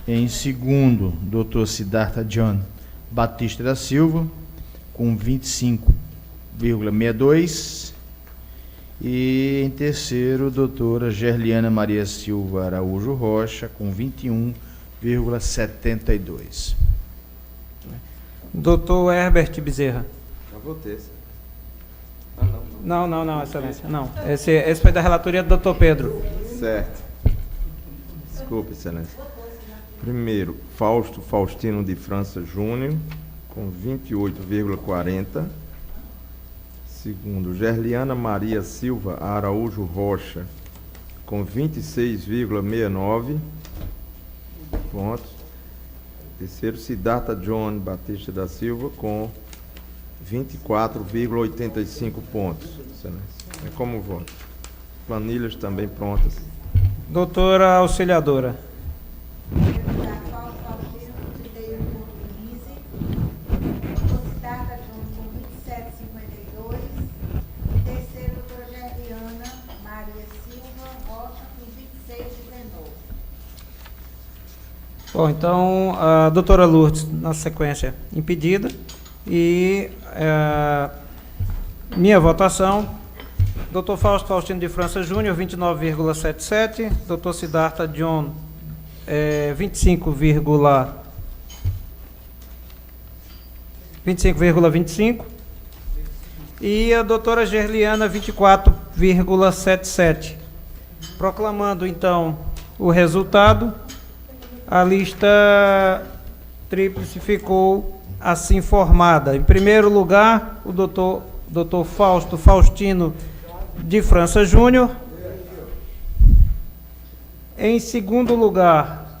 Em segundo, doutor Siddhartha John Batista da Silva, com 25,62. E em terceiro, doutora Gerliana Maria Silva Araújo Rocha, com 21,72. Doutor Herbert Bezerra. Já votei. Não, excelência. Não. Esse foi da relatoria do doutor Pedro. Certo. Desculpe, excelência. Primeiro, Fausto Faustino de França Júnior, com 28,40. Segundo, Gerliana Maria Silva Araújo Rocha, com 26,69 pontos. Terceiro, Siddhartha John Batista da Silva, com 24,85 pontos. Excelência. É como voto. Planilhas também prontas. Doutora Auxiliadora. Primeiro lugar, Fausto Faustino, com 31,15. Doutor Siddhartha John, com 27,52. Em terceiro, doutora Gerliana Maria Bom, então, a doutora Lourdes, na sequência, impedida. E minha votação, doutor Fausto Faustino de França Júnior, 29,77. Doutor Siddhartha John, 25,25. E a doutora Gerliana, 24,77. Proclamando, então, o resultado, a lista tríplice ficou assim formada. Em primeiro lugar, o doutor Fausto Faustino de França Júnior. Em segundo lugar,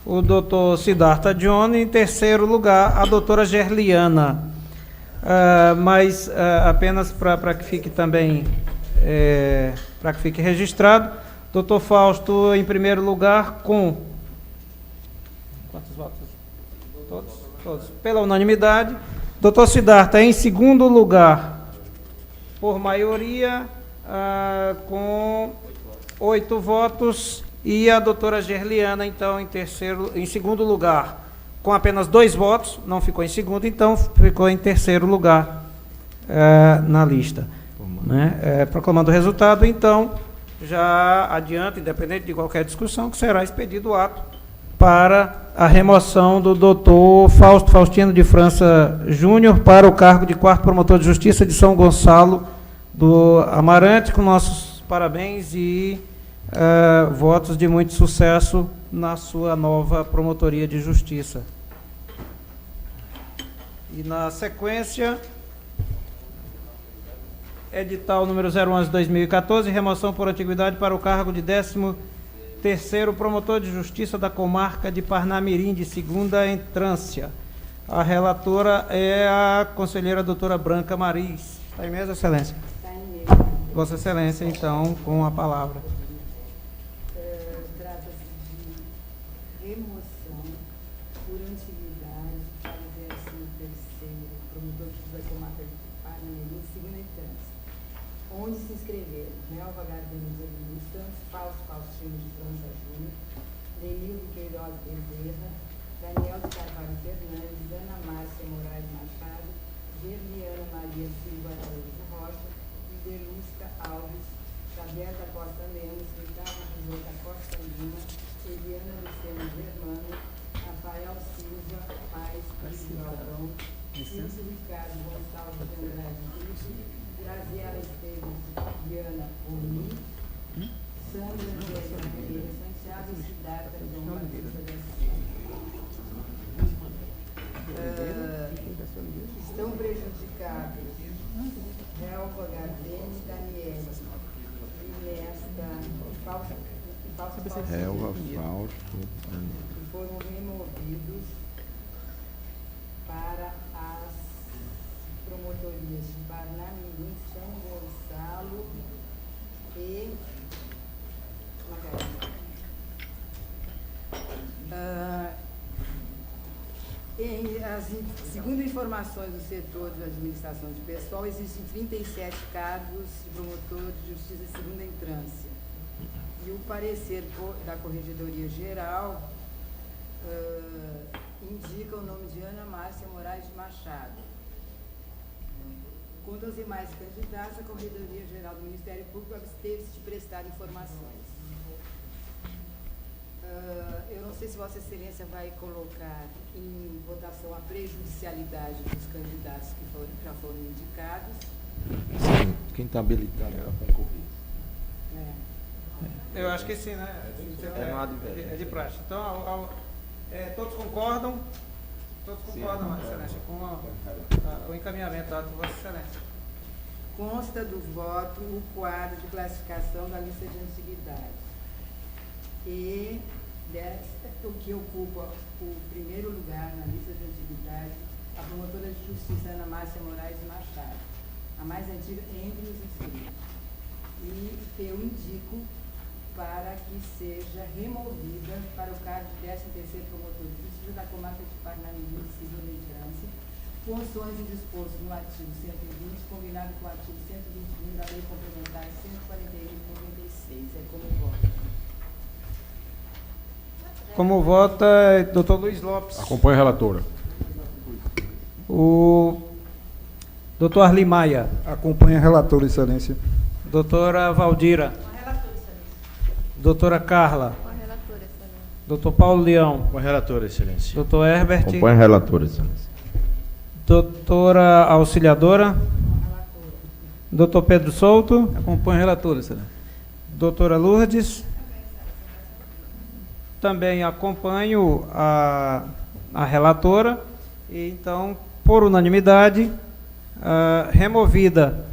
o doutor Siddhartha John. Em terceiro lugar, a doutora Gerliana. Mas apenas para que fique também, para que fique registrado, doutor Fausto em primeiro lugar com... Quantos votos? Todos. Pela unanimidade. Doutor Siddhartha em segundo lugar, por maioria, com 8 votos. E a doutora Gerliana, então, em segundo lugar, com apenas 2 votos, não ficou em segundo, então ficou em terceiro lugar na lista. Né? Proclamando o resultado, então, já adianta, independente de qualquer discussão, que será expedido o ato para a remoção do doutor Fausto Faustino de França Júnior para o cargo de 4º Promotor de Justiça de São Gonçalo do Amarante, com nossos parabéns e votos de muito sucesso na sua nova Promotoria de Justiça. E na sequência, edital número 011/2014, remoção por antiguidade para o cargo de 13º Promotor de Justiça da Comarca de Parnamirim, de segunda entrância. A relatora é a conselheira doutora Branca Mariz. Está em mesa, Excelência? Está em mesa. Vossa Excelência, então, com a palavra. Trata-se de remoção por antiguidade para o 13º Promotor de Justiça da Comarca de Parnamirim, de segunda entrância, onde se inscreveram Nelva Gardeniza dos Santos, Fausto Faustino de França Júnior, Denildo Queiroz Bezerra, Daniel de Carvalho Fernandes, Ana Márcia Moraes Machado, Gerliana Maria Silva Araújo Rocha, Idelúcia Alves, Xavier da Costa Lemos, Ricardo José da Costa Lima, Eliana Luciana Germano, Rafael Silva Paz Galvão, Silvio Ricardo Gonçalves de Andrade Brito, Graziela Esteves Diana Oni, Sandra Andréia Pereira Santiago e Siddhartha João Batista da Silva. Estão prejudicados Helva Gardeni e Daniela. E nesta Fausto foram removidos para as promotorias de Parnamirim, São Gonçalo e Macaé. Segundo informações do setor de administração de pessoal, existem 37 cargos de promotor de justiça de segunda entrância. E o parecer da Corregedoria Geral indica o nome de Ana Márcia Moraes de Machado. Quanto aos demais candidatos, a Corregedoria Geral do Ministério Público absteve-se de prestar informações. Eu não sei se Vossa Excelência vai colocar em votação a prejudicialidade dos candidatos que já foram indicados. Sim, quem está habilitado para correr. Eu acho que sim, né? É de praxe. Então, todos concordam? Todos concordam, Vossa Excelência, com o encaminhamento da Vossa Excelência. Consta do voto o quadro de classificação da lista de antiguidade. E o que ocupa o primeiro lugar na lista de antiguidade, a promotora de justiça Ana Márcia Moraes Machado, a mais antiga entre os inscritos. E eu indico para que seja removida para o cargo de 13º Promotor de Justiça da Comarca de Parnamirim, de segunda entrância, funções e disposto no artigo 120, combinado com o artigo 121 da Lei Complementar 141/96. É como voto. Como vota doutor Luiz Lopes. Acompanha a relatora. O doutor Arli Maia. Acompanha a relatora, excelência. Doutora Valdira. Doutora Carla. Com a relatora, excelência. Doutor Paulo Leão. Com a relatora, excelência. Doutor Herbert. Acompanha a relatora, excelência. Doutora Auxiliadora. Doutor Pedro Souto. Acompanho a relatora, excelência. Doutora Lourdes. Também acompanho a relatora. E então, por unanimidade, removida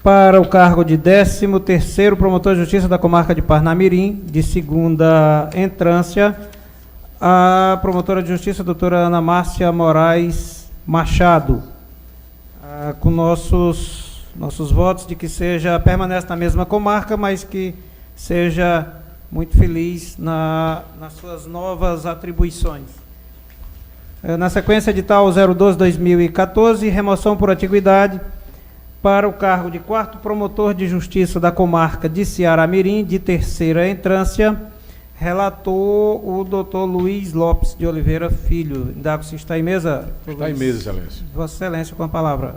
para o cargo de 13º Promotor de Justiça da Comarca de Parnamirim, de segunda entrância, a promotora de Justiça, doutora Ana Márcia Moraes Machado, com nossos votos de que permanece na mesma comarca, mas que seja muito feliz nas suas novas atribuições. Na sequência, edital 012/2014, remoção por antiguidade para o cargo de 4º Promotor de Justiça da Comarca de Ceará-Mirim, de terceira entrância, relator o doutor Luiz Lopes de Oliveira Filho. Indago se está em mesa? Está em mesa, excelência. Vossa Excelência, com a palavra.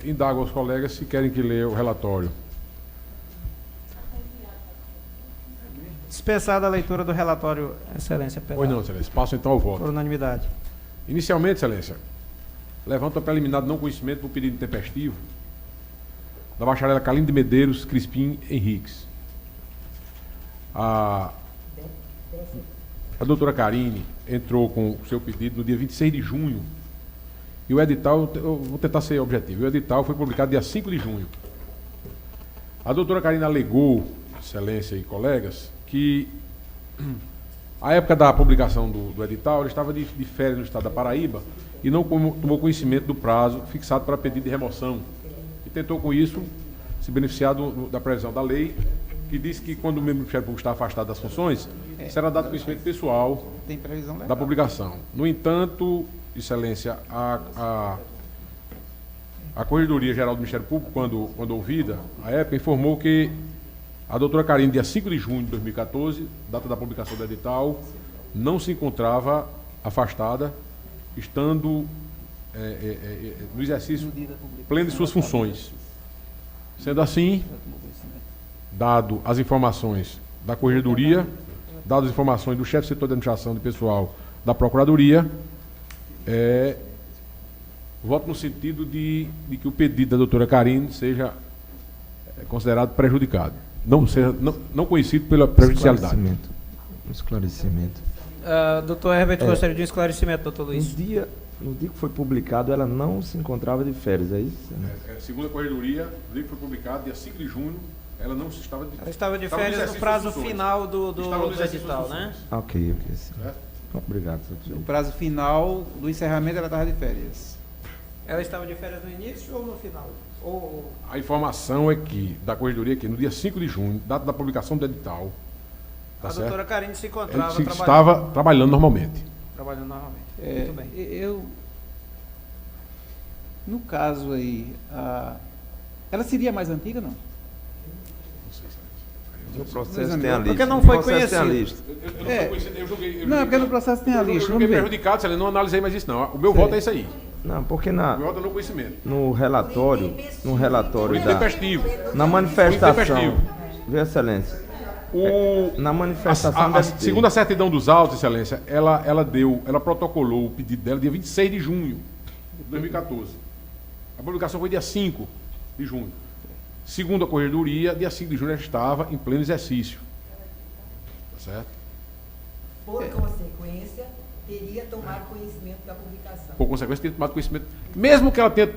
Indago aos colegas se querem que leia o relatório. Dispensada a leitura do relatório, Excelência. Pois não, excelência. Passo então ao voto. Por unanimidade. Inicialmente, excelência, levanto a preliminar de não conhecimento do pedido intempestivo da bacharela Kaline de Medeiros Crispim Henriques. A doutora Karine entrou com o seu pedido no dia 26 de junho e o edital, eu vou tentar ser objetivo, o edital foi publicado dia 5 de junho. A doutora Karine alegou, excelência e colegas, que a época da publicação do edital, ela estava de férias no estado da Paraíba e não tomou conhecimento do prazo fixado para pedido de remoção. E tentou, com isso, se beneficiar da previsão da lei, que diz que quando o membro do Ministério Público está afastado das funções, será dado conhecimento pessoal Tem previsão legal da publicação. No entanto, excelência, a Corregedoria Geral do Ministério Público, quando ouvida, à época, informou que a doutora Karine, dia 5 de junho de 2014, data da publicação do edital, não se encontrava afastada, estando no exercício pleno de suas funções. Sendo assim, dado as informações da Corregedoria, dadas as informações do chefe do setor de administração de pessoal da Procuradoria, voto no sentido de que o pedido da doutora Karine seja considerado prejudicado. Não conhecido pela prejudicialidade. Esclarecimento. Doutor Herbert, gostaria de um esclarecimento, doutor Luiz. No dia que foi publicado, ela não se encontrava de férias, é isso? Segundo a Corregedoria, no dia que foi publicado, dia 5 de junho, ela não estava de férias. Ela estava de férias no prazo final do edital, né? Ok. Obrigado, doutor. No prazo final do encerramento, ela estava de férias. Ela estava de férias no início ou no final? A informação é que, da Corregedoria, que no dia 5 de junho, data da publicação do edital, a doutora Karine se encontrava estava trabalhando normalmente. Trabalhando normalmente. Muito bem. No caso aí, ela seria mais antiga, não? No processo tem a lista. Porque não foi conhecido. Eu julguei. Não, porque no processo tem a lista. Eu julguei prejudicado, eu não analisei mais isso, não. O meu voto é isso aí. Não, porque O meu voto é no conhecimento. no relatório Intempestivo. na manifestação, Intempestivo. viu, excelência? Na manifestação segundo a certidão dos autos, excelência, ela protocolou o pedido dela dia 26 de junho de 2014. A publicação foi dia 5 de junho. Segundo a Corregedoria, dia 5 de junho ela estava em pleno exercício. Tá certo? Por consequência, teria tomado conhecimento da publicação. Por consequência, teria tomado conhecimento. Mesmo que ela tenha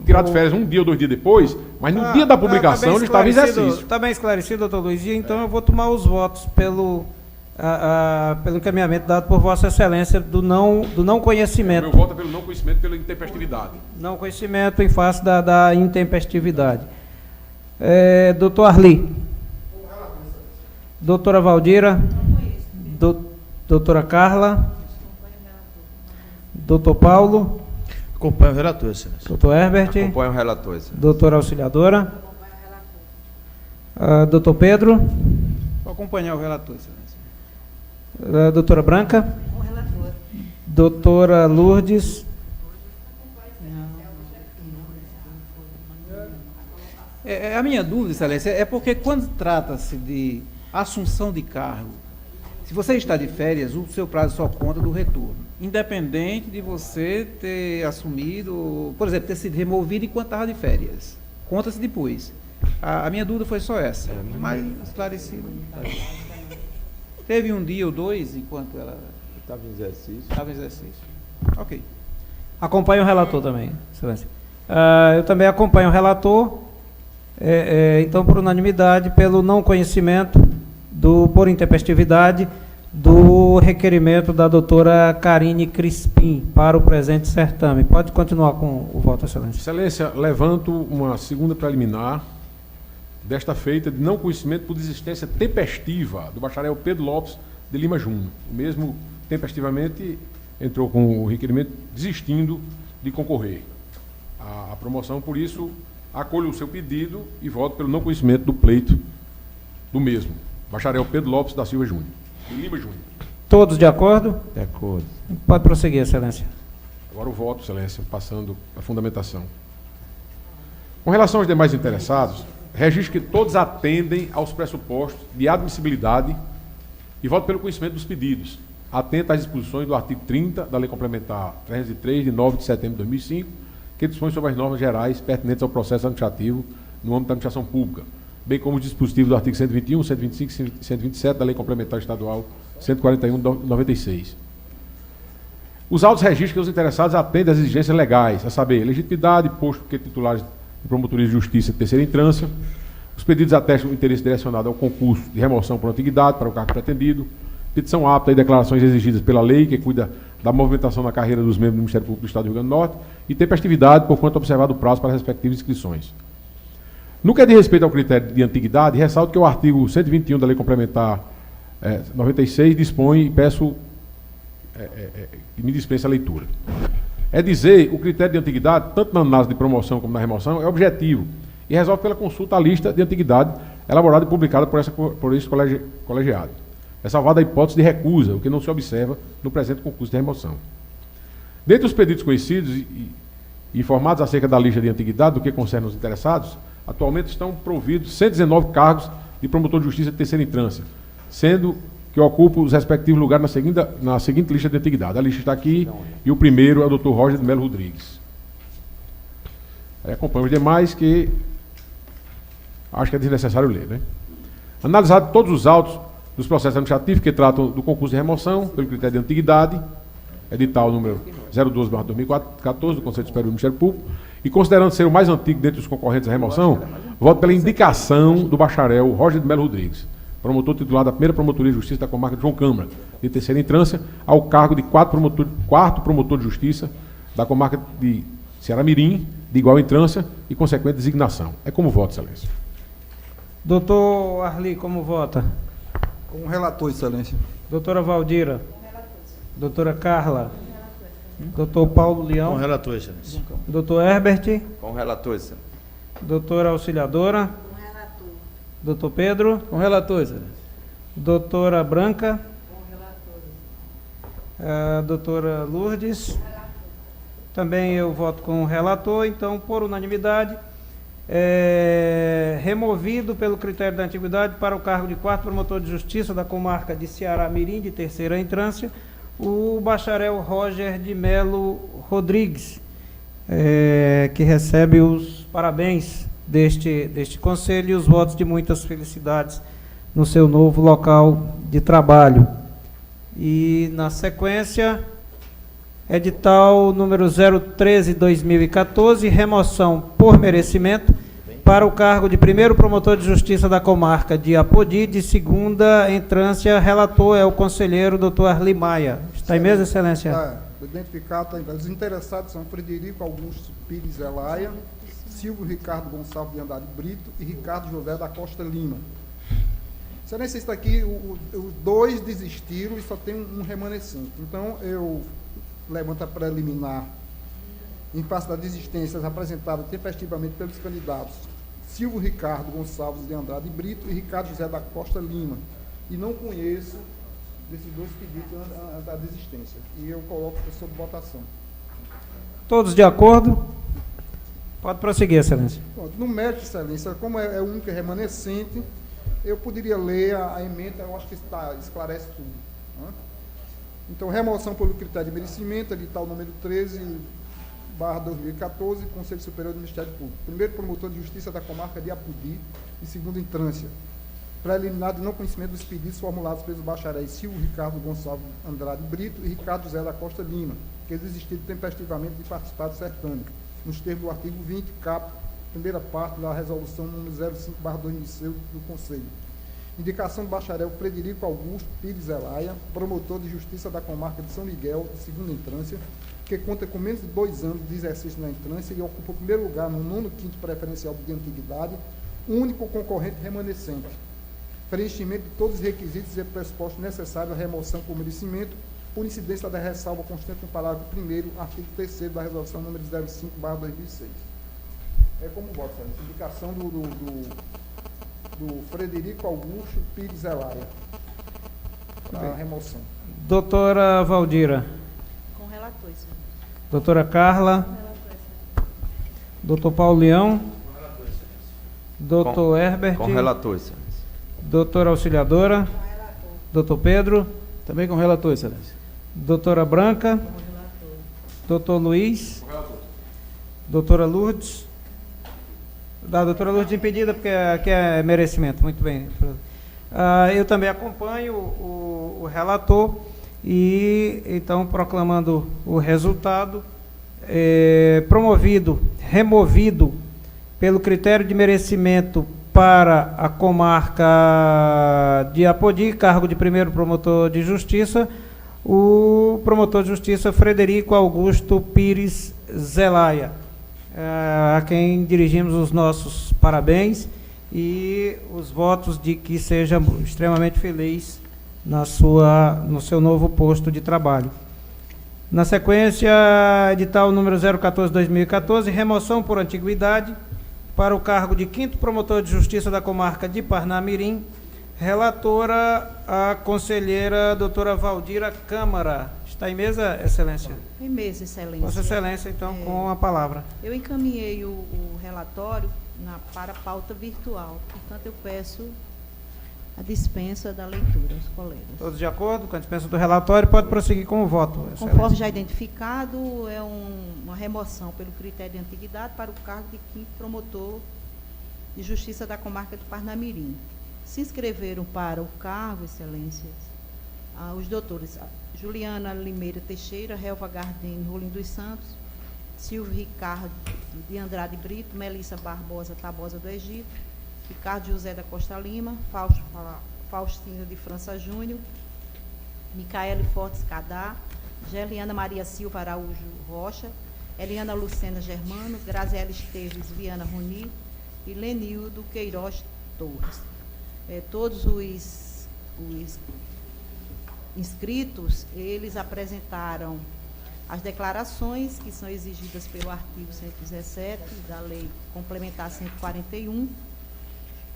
tirado férias um dia ou 2 dias depois, mas no dia da publicação ele estava em exercício. Está bem esclarecido, doutor Luiz, e então eu vou tomar os votos pelo encaminhamento dado por Vossa Excelência do não conhecimento. Meu voto é pelo não conhecimento, pela intempestividade. Não conhecimento em face da intempestividade. Doutor Arli. Doutora Valdira. Doutora Carla. Doutor Paulo. Acompanho o relator, excelência. Doutor Herbert. Acompanha o relator, excelência. Doutora Auxiliadora. Doutor Pedro. Vou acompanhar o relator, excelência. Doutora Branca? Com o relator. Doutora Lourdes? A minha dúvida, Excelência, é porque quando trata-se de assunção de cargo, se você está de férias, o seu prazo só conta do retorno, independente de você ter assumido, por exemplo, ter sido removido enquanto estava de férias. Conta-se depois. A minha dúvida foi só essa, mas esclarecido. Teve um dia ou dois enquanto ela Estava em exercício. estava em exercício. Ok. Acompanho o relator também, Excelência. Eu também acompanho o relator, então, por unanimidade, pelo não conhecimento, por intempestividade, do requerimento da doutora Karine Crispim para o presente certame. Pode continuar com o voto, Excelência. Excelência, levanto uma segunda preliminar, desta feita de não conhecimento por desistência tempestiva do bacharel Pedro Lopes de Lima Júnior. O mesmo, tempestivamente, entrou com o requerimento desistindo de concorrer à promoção. Por isso, acolho o seu pedido e voto pelo não conhecimento do pleito do mesmo, bacharel Pedro Lopes da Silva Júnior, de Lima Júnior. Todos de acordo? De acordo. Pode prosseguir, Excelência. Agora o voto, Excelência, passando a fundamentação. Com relação aos demais interessados, registro que todos atendem aos pressupostos de admissibilidade e voto pelo conhecimento dos pedidos, atento às disposições do artigo 30 da Lei Complementar 303, de 9 de setembro de 2005, que dispõe sobre as normas gerais pertinentes ao processo administrativo no âmbito da administração pública, bem como os dispositivos do artigo 121, 125 e 127 da Lei Complementar Estadual 141 de 96. Os autos registros que os interessados atendem às exigências legais, a saber, legitimidade, posto que titulares de promotoria de justiça de terceira instância, os pedidos atestam o interesse direcionado ao concurso de remoção por antiguidade para o cargo pretendido, petição apta e declarações exigidas pela lei, que cuida da movimentação na carreira dos membros do Ministério Público do Estado do Rio Grande do Norte, e tempestividade, por quanto observado o prazo para as respectivas inscrições. No que diz respeito ao critério de antiguidade, ressalto que o artigo 121 da Lei Complementar 96 dispõe, e peço que me dispense a leitura. É dizer, o critério de antiguidade, tanto na análise de promoção como na remoção, é objetivo e resolve pela consulta a lista de antiguidade elaborada e publicada por esse colegiado. É salvada a hipótese de recusa, o que não se observa no presente concurso de remoção. Dentre os pedidos conhecidos e informados acerca da lista de antiguidade, do que concerne os interessados, atualmente estão providos 119 cargos de promotor de justiça de terceira instância, sendo que ocupam os respectivos lugares na seguinte lista de antiguidade. A lista está aqui e o primeiro é o Dr. Roger de Melo Rodrigues. Aí acompanho os demais, que acho que é desnecessário ler, né? Analisado todos os autos dos processos administrativos que tratam do concurso de remoção pelo critério de antiguidade, edital número 012/2014 do Conselho Superior do Ministério Público, e considerando ser o mais antigo dentre os concorrentes à remoção, voto pela indicação do bacharel Roger de Melo Rodrigues, promotor titular da primeira Promotoria de Justiça da comarca de João Câmara, de terceira instância, ao cargo de quarto promotor de Justiça da comarca de Ceará-Mirim, de igual instância e consequente designação. É como voto, Excelência. Doutor Arli, como vota? Com o relator, Excelência. Doutora Valdira? Doutora Carla? Doutor Paulo Leão? Com relator, Excelência. Doutor Herbert? Com o relator, Excelência. Doutora Auxiliadora? Com o relator. Doutor Pedro? Com o relator, Excelência. Doutora Branca? Com o relator. Doutora Lourdes? Também eu voto com o relator, então, por unanimidade, removido pelo critério da antiguidade para o cargo de quarto promotor de justiça da comarca de Ceará-Mirim, de terceira instância, o bacharel Roger de Melo Rodrigues, que recebe os parabéns deste conselho e os votos de muitas felicidades no seu novo local de trabalho. E, na sequência, edital número 013/2014, remoção por merecimento para o cargo de primeiro promotor de justiça da comarca de Apodi, de segunda instância. Relator é o conselheiro Dr. Arli Maia. Está em mesa, Excelência? Identificado, os interessados são Frederico Augusto Pires Elaia, Silvio Ricardo Gonçalves de Andrade Brito e Ricardo José da Costa Lima. Excelência, está aqui, os dois desistiram e só tem um remanescente. Então, eu levanto a preliminar em face das desistências apresentadas tempestivamente pelos candidatos Silvio Ricardo Gonçalves de Andrade Brito e Ricardo José da Costa Lima. E não conheço desses dois pedidos da desistência. E eu coloco sob votação. Todos de acordo? Pode prosseguir, Excelência. Pronto, no mérito, Excelência, como é o único remanescente, eu poderia ler a emenda, eu acho que esclarece tudo. Né? Então, remoção pelo critério de merecimento, edital número 13/2014, Conselho Superior do Ministério Público. Primeiro promotor de justiça da comarca de Apodi, de segunda instância. Preliminar de não conhecimento dos pedidos formulados pelos bacharéis Silvio Ricardo Gonçalves Andrade Brito e Ricardo José da Costa Lima, que desistiram tempestivamente de participar do certame, nos termos do artigo 20, cap, primeira parte da resolução número 05/2006 do Conselho. Indicação do bacharel Frederico Augusto Pires Zelaya, promotor de justiça da comarca de São Miguel, de segunda entrância, que conta com menos de 2 anos de exercício na entrância e ocupa o primeiro lugar no 9º preferencial de antiguidade, único concorrente remanescente. Preenchimento de todos os requisitos e pressupostos necessários à remoção por merecimento, por incidência da ressalva constante no parágrafo 1º, artigo 3º da resolução número 05/2006. É como voto, essa indicação do Frederico Augusto Pires Zelaya para a remoção. Doutora Valdira. Com relator, senhor. Doutora Carla. Doutor Paulo Leão. Doutor Herbert. Com relator, Excelência. Doutora Auxiliadora. Doutor Pedro. Também com relator, Excelência. Doutora Branca. Doutor Luiz. Doutora Lourdes. Da doutora Lourdes impedida, porque aqui é merecimento. Muito bem. Eu também acompanho o relator e, então, proclamando o resultado, removido pelo critério de merecimento para a comarca de Apodi, cargo de primeiro promotor de justiça, o promotor de justiça Frederico Augusto Pires Zelaya, a quem dirigimos os nossos parabéns e os votos de que seja extremamente feliz no seu novo posto de trabalho. Na sequência, edital número 014/2014, remoção por antiguidade para o cargo de 5º promotor de justiça da comarca de Parnamirim, relatora a conselheira doutora Valdira Câmara. Está em mesa, Excelência? Em mesa, Excelência. Vossa Excelência, então, com a palavra. Eu encaminhei o relatório para pauta virtual, portanto eu peço a dispensa da leitura aos colegas. Todos de acordo com a dispensa do relatório? Pode prosseguir com o voto, Excelência. Conforme já identificado, é uma remoção pelo critério de antiguidade para o cargo de 5º promotor de justiça da comarca de Parnamirim. Se inscreveram para o cargo, Excelências, os doutores Juliana Limeira Teixeira, Helva Gardini Rolim dos Santos, Silvio Ricardo de Andrade Brito, Melissa Barbosa Tabosa do Egito, Ricardo José da Costa Lima, Faustino de França Júnior, Micaele Fortes Cadá, Geliana Maria Silva Araújo Rocha, Eliana Lucena Germano, Graziela Esteves Viana Roni e Lenildo Queiroz Torres. Todos os inscritos, eles apresentaram as declarações que são exigidas pelo artigo 117 da Lei Complementar 141.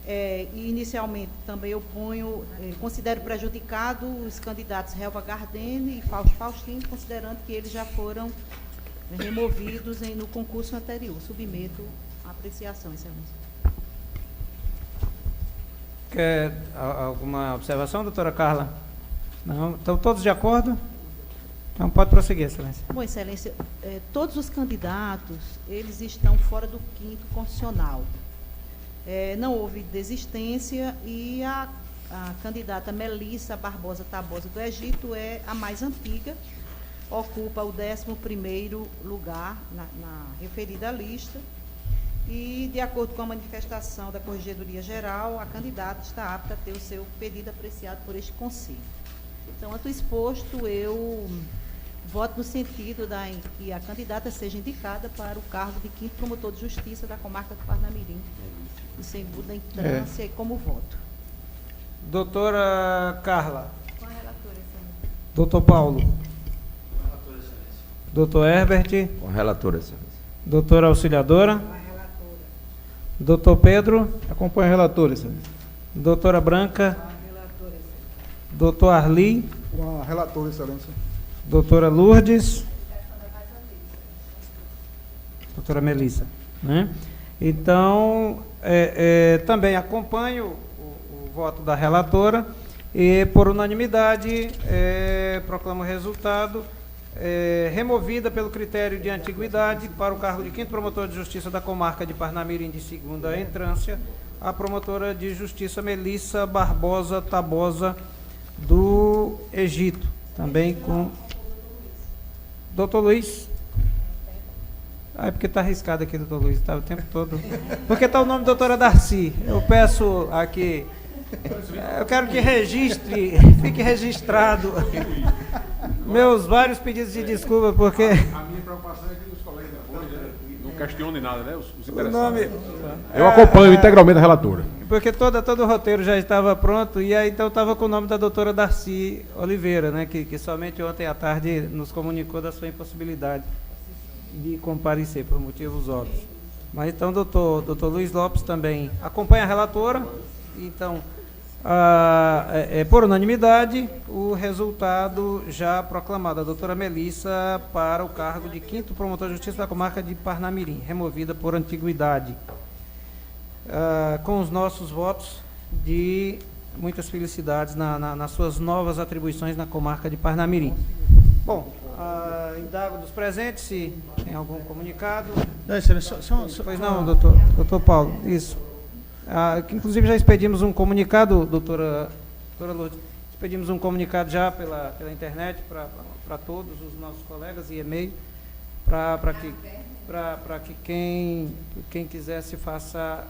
E inicialmente também eu considero prejudicado os candidatos Helva Gardini e Fausto Faustino, considerando que eles já foram removidos no concurso anterior. Submeto a apreciação, Excelência. Quer alguma observação, doutora Carla? Não? Estão todos de acordo? Então pode prosseguir, Excelência. Bom, Excelência, todos os candidatos, eles estão fora do 5º constitucional. Não houve desistência e a candidata Melissa Barbosa Tabosa do Egito é a mais antiga, ocupa o 11º lugar na referida lista e, de acordo com a manifestação da Corregedoria Geral, a candidata está apta a ter o seu pedido apreciado por este Conselho. Então, ante o exposto, eu voto no sentido que a candidata seja indicada para o cargo de 5º promotor de justiça da comarca de Parnamirim, em segunda instância, e como voto. Doutora Carla. Com a relatora, Excelência. Doutor Paulo. Com a relatora, Excelência. Doutor Herbert. Com a relatora, Excelência. Doutora Auxiliadora. Com a relatora. Doutor Pedro. Acompanho a relatora, Excelência. Doutora Branca. Doutor Arli. Com a relatora, Excelência. Doutora Lourdes. Doutora Melissa. Né? Então, também acompanho o voto da relatora e, por unanimidade, proclamo o resultado. Removida pelo critério de antiguidade para o cargo de 5º promotor de justiça da comarca de Parnamirim de 2ª entrância, a promotora de justiça Melissa Barbosa Tabosa, do Egito. Também com doutor Luiz. É porque está arriscado aqui, doutor Luiz, está o tempo todo. Porque está o nome da doutora Darcy. Eu peço aqui, eu quero que registre, fique registrado meus vários pedidos de desculpa, porque A minha preocupação é que os colegas depois não questionem nada, né? Os o interessados. nome... Eu acompanho integralmente a relatora. Porque todo o roteiro já estava pronto, e aí então estava com o nome da doutora Darcy Oliveira, né, que somente ontem à tarde nos comunicou da sua impossibilidade de comparecer, por motivos óbvios. Mas então, doutor Luiz Lopes também acompanha a relatora, então, por unanimidade, o resultado já proclamado, a doutora Melissa para o cargo de 5º promotor de justiça da comarca de Parnamirim, removida por antiguidade. Com os nossos votos de muitas felicidades nas suas novas atribuições na comarca de Parnamirim. Bom, indago dos presentes se tem algum comunicado. Não, Excelência, Pois não, doutor Paulo, isso. Que inclusive já expedimos um comunicado, doutora Lourdes, expedimos um comunicado já pela internet para todos os nossos colegas e e-mail, para que quem quiser se faça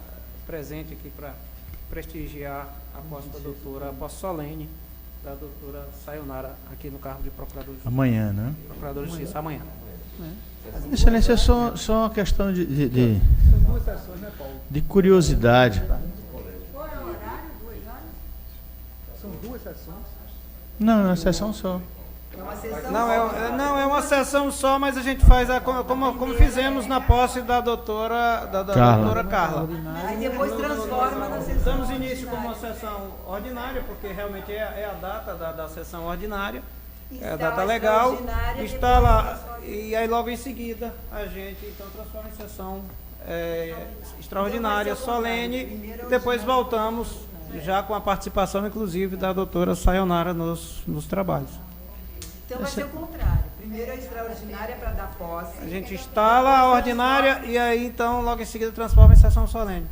presente aqui para prestigiar a posse da doutora, a posse solene da doutora Sayonara aqui no cargo de procurador de justiça. amanhã, né? Procurador de justiça, amanhã. Excelência, é só uma questão de São 2 sessões, né, Paulo? de curiosidade. São 2 sessões. Não, é uma sessão só. É uma sessão Não, é uma sessão só, mas a gente faz como fizemos na posse da doutora Carla. Aí depois transforma na sessão. Damos início com uma sessão ordinária, porque realmente é a data da sessão ordinária, é a data legal, está lá, e aí logo em seguida a gente então transforma em sessão extraordinária, solene, e depois voltamos já com a participação inclusive da doutora Sayonara nos trabalhos. Então vai ser o contrário. Primeiro a extraordinária para dar posse. A gente instala a ordinária e aí então logo em seguida transforma em sessão solene.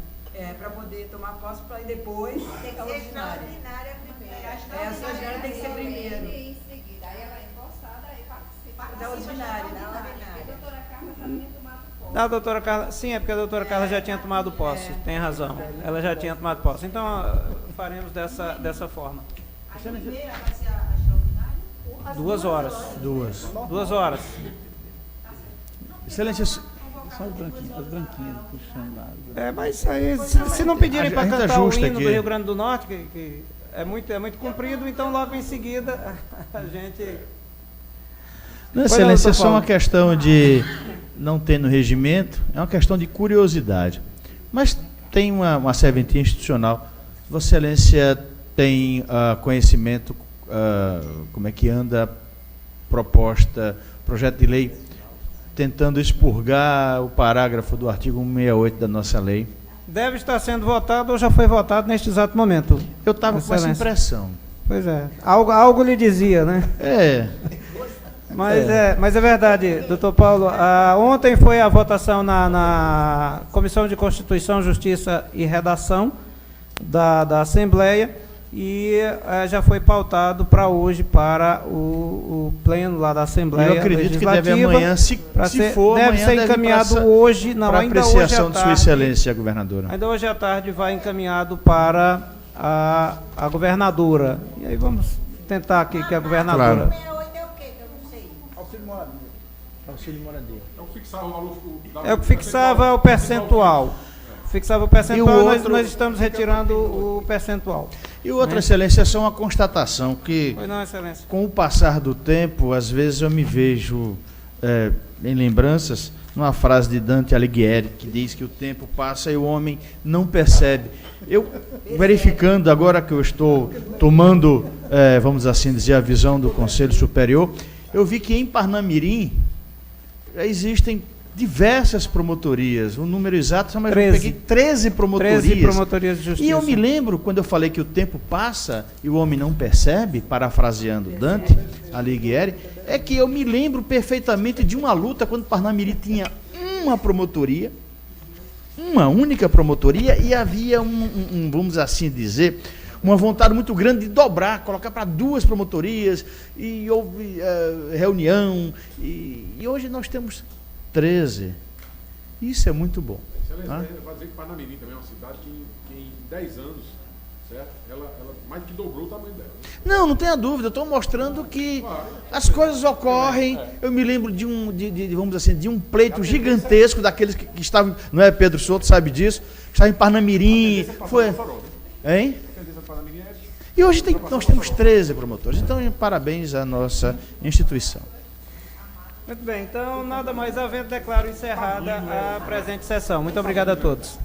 Para poder tomar posse para ir depois Tem que a ser ordinária. extraordinária primeiro. A extraordinária tem que ser primeiro. E em seguida, aí ela é empossada e participa Da ordinária, da da ordinária. ordinária. A doutora Carla já tinha tomado posse. A doutora Carla, sim, é porque a doutora Carla já tinha tomado posse, tem razão. Ela já tinha tomado posse. Então faremos dessa forma. A primeira vai ser a extraordinária? 2 horas. 2 horas. Excelência, Só as branquinhas puxando lá. Mas aí, se não pedirem para a gente cantar o ajusta hino do aqui. Rio Grande do Norte, que é muito comprido, então logo em seguida a gente... não, Pois Excelência, não, é só doutor uma questão de não ter no regimento, é uma questão de curiosidade. Mas tem uma serventia institucional. Vossa Excelência tem conhecimento como é que anda projeto de lei tentando expurgar o parágrafo do artigo 168 da nossa lei? Deve estar sendo votado ou já foi votado neste exato momento. Eu estava com essa Excelência. impressão. Pois é, algo lhe dizia, né? Mas é verdade, doutor Paulo. Ontem foi a votação na Comissão de Constituição, Justiça e Redação da Assembleia e já foi pautado para hoje para o pleno lá da Assembleia Eu acredito que Legislativa. deve amanhã, se for, deve amanhã ser deve encaminhado passar hoje, não, para ainda hoje apreciação à de Sua tarde. Excelência, governadora. Ainda hoje à tarde vai encaminhado para a governadora. E aí vamos tentar aqui que a governadora... 68 é o quê? Que eu não sei. Auxílio moradia. Auxílio moradia. É o que fixava o percentual. Fixava o percentual E o e outro- nós estamos retirando o percentual. E outra, Excelência, é só uma constatação que, Pois não, Excelência. com o passar do tempo, às vezes eu me vejo em lembranças numa frase de Dante Alighieri, que diz que o tempo passa e o homem não percebe. Eu, verificando agora que eu estou tomando, vamos assim dizer, a visão do Conselho Superior, eu vi que em Parnamirim existem diversas promotorias. O número exato, mas 13. eu peguei 13 promotorias. 13 promotorias de justiça. E eu me lembro, quando eu falei que o tempo passa e o homem não percebe, parafraseando Dante Alighieri, é que eu me lembro perfeitamente de uma luta quando Parnamirim tinha uma promotoria, uma única promotoria, e havia vamos assim dizer, uma vontade muito grande de dobrar, colocar para 2 promotorias, e houve reunião, e hoje nós temos 13. Isso é muito bom. Excelência, vai dizer que Parnamirim também é uma cidade que em 10 anos, certo? Ela mais do que dobrou o tamanho dela. Não tenha dúvida, eu estou mostrando que as coisas ocorrem. Eu me lembro vamos assim, de um pleito gigantesco daqueles que estavam, não é, Pedro Souto sabe disso, estava em Parnamirim, foi, hein? E hoje nós temos 13 promotores, então parabéns à nossa instituição. Muito bem, então, nada mais havendo, declaro encerrada a presente sessão. Muito obrigado a todos.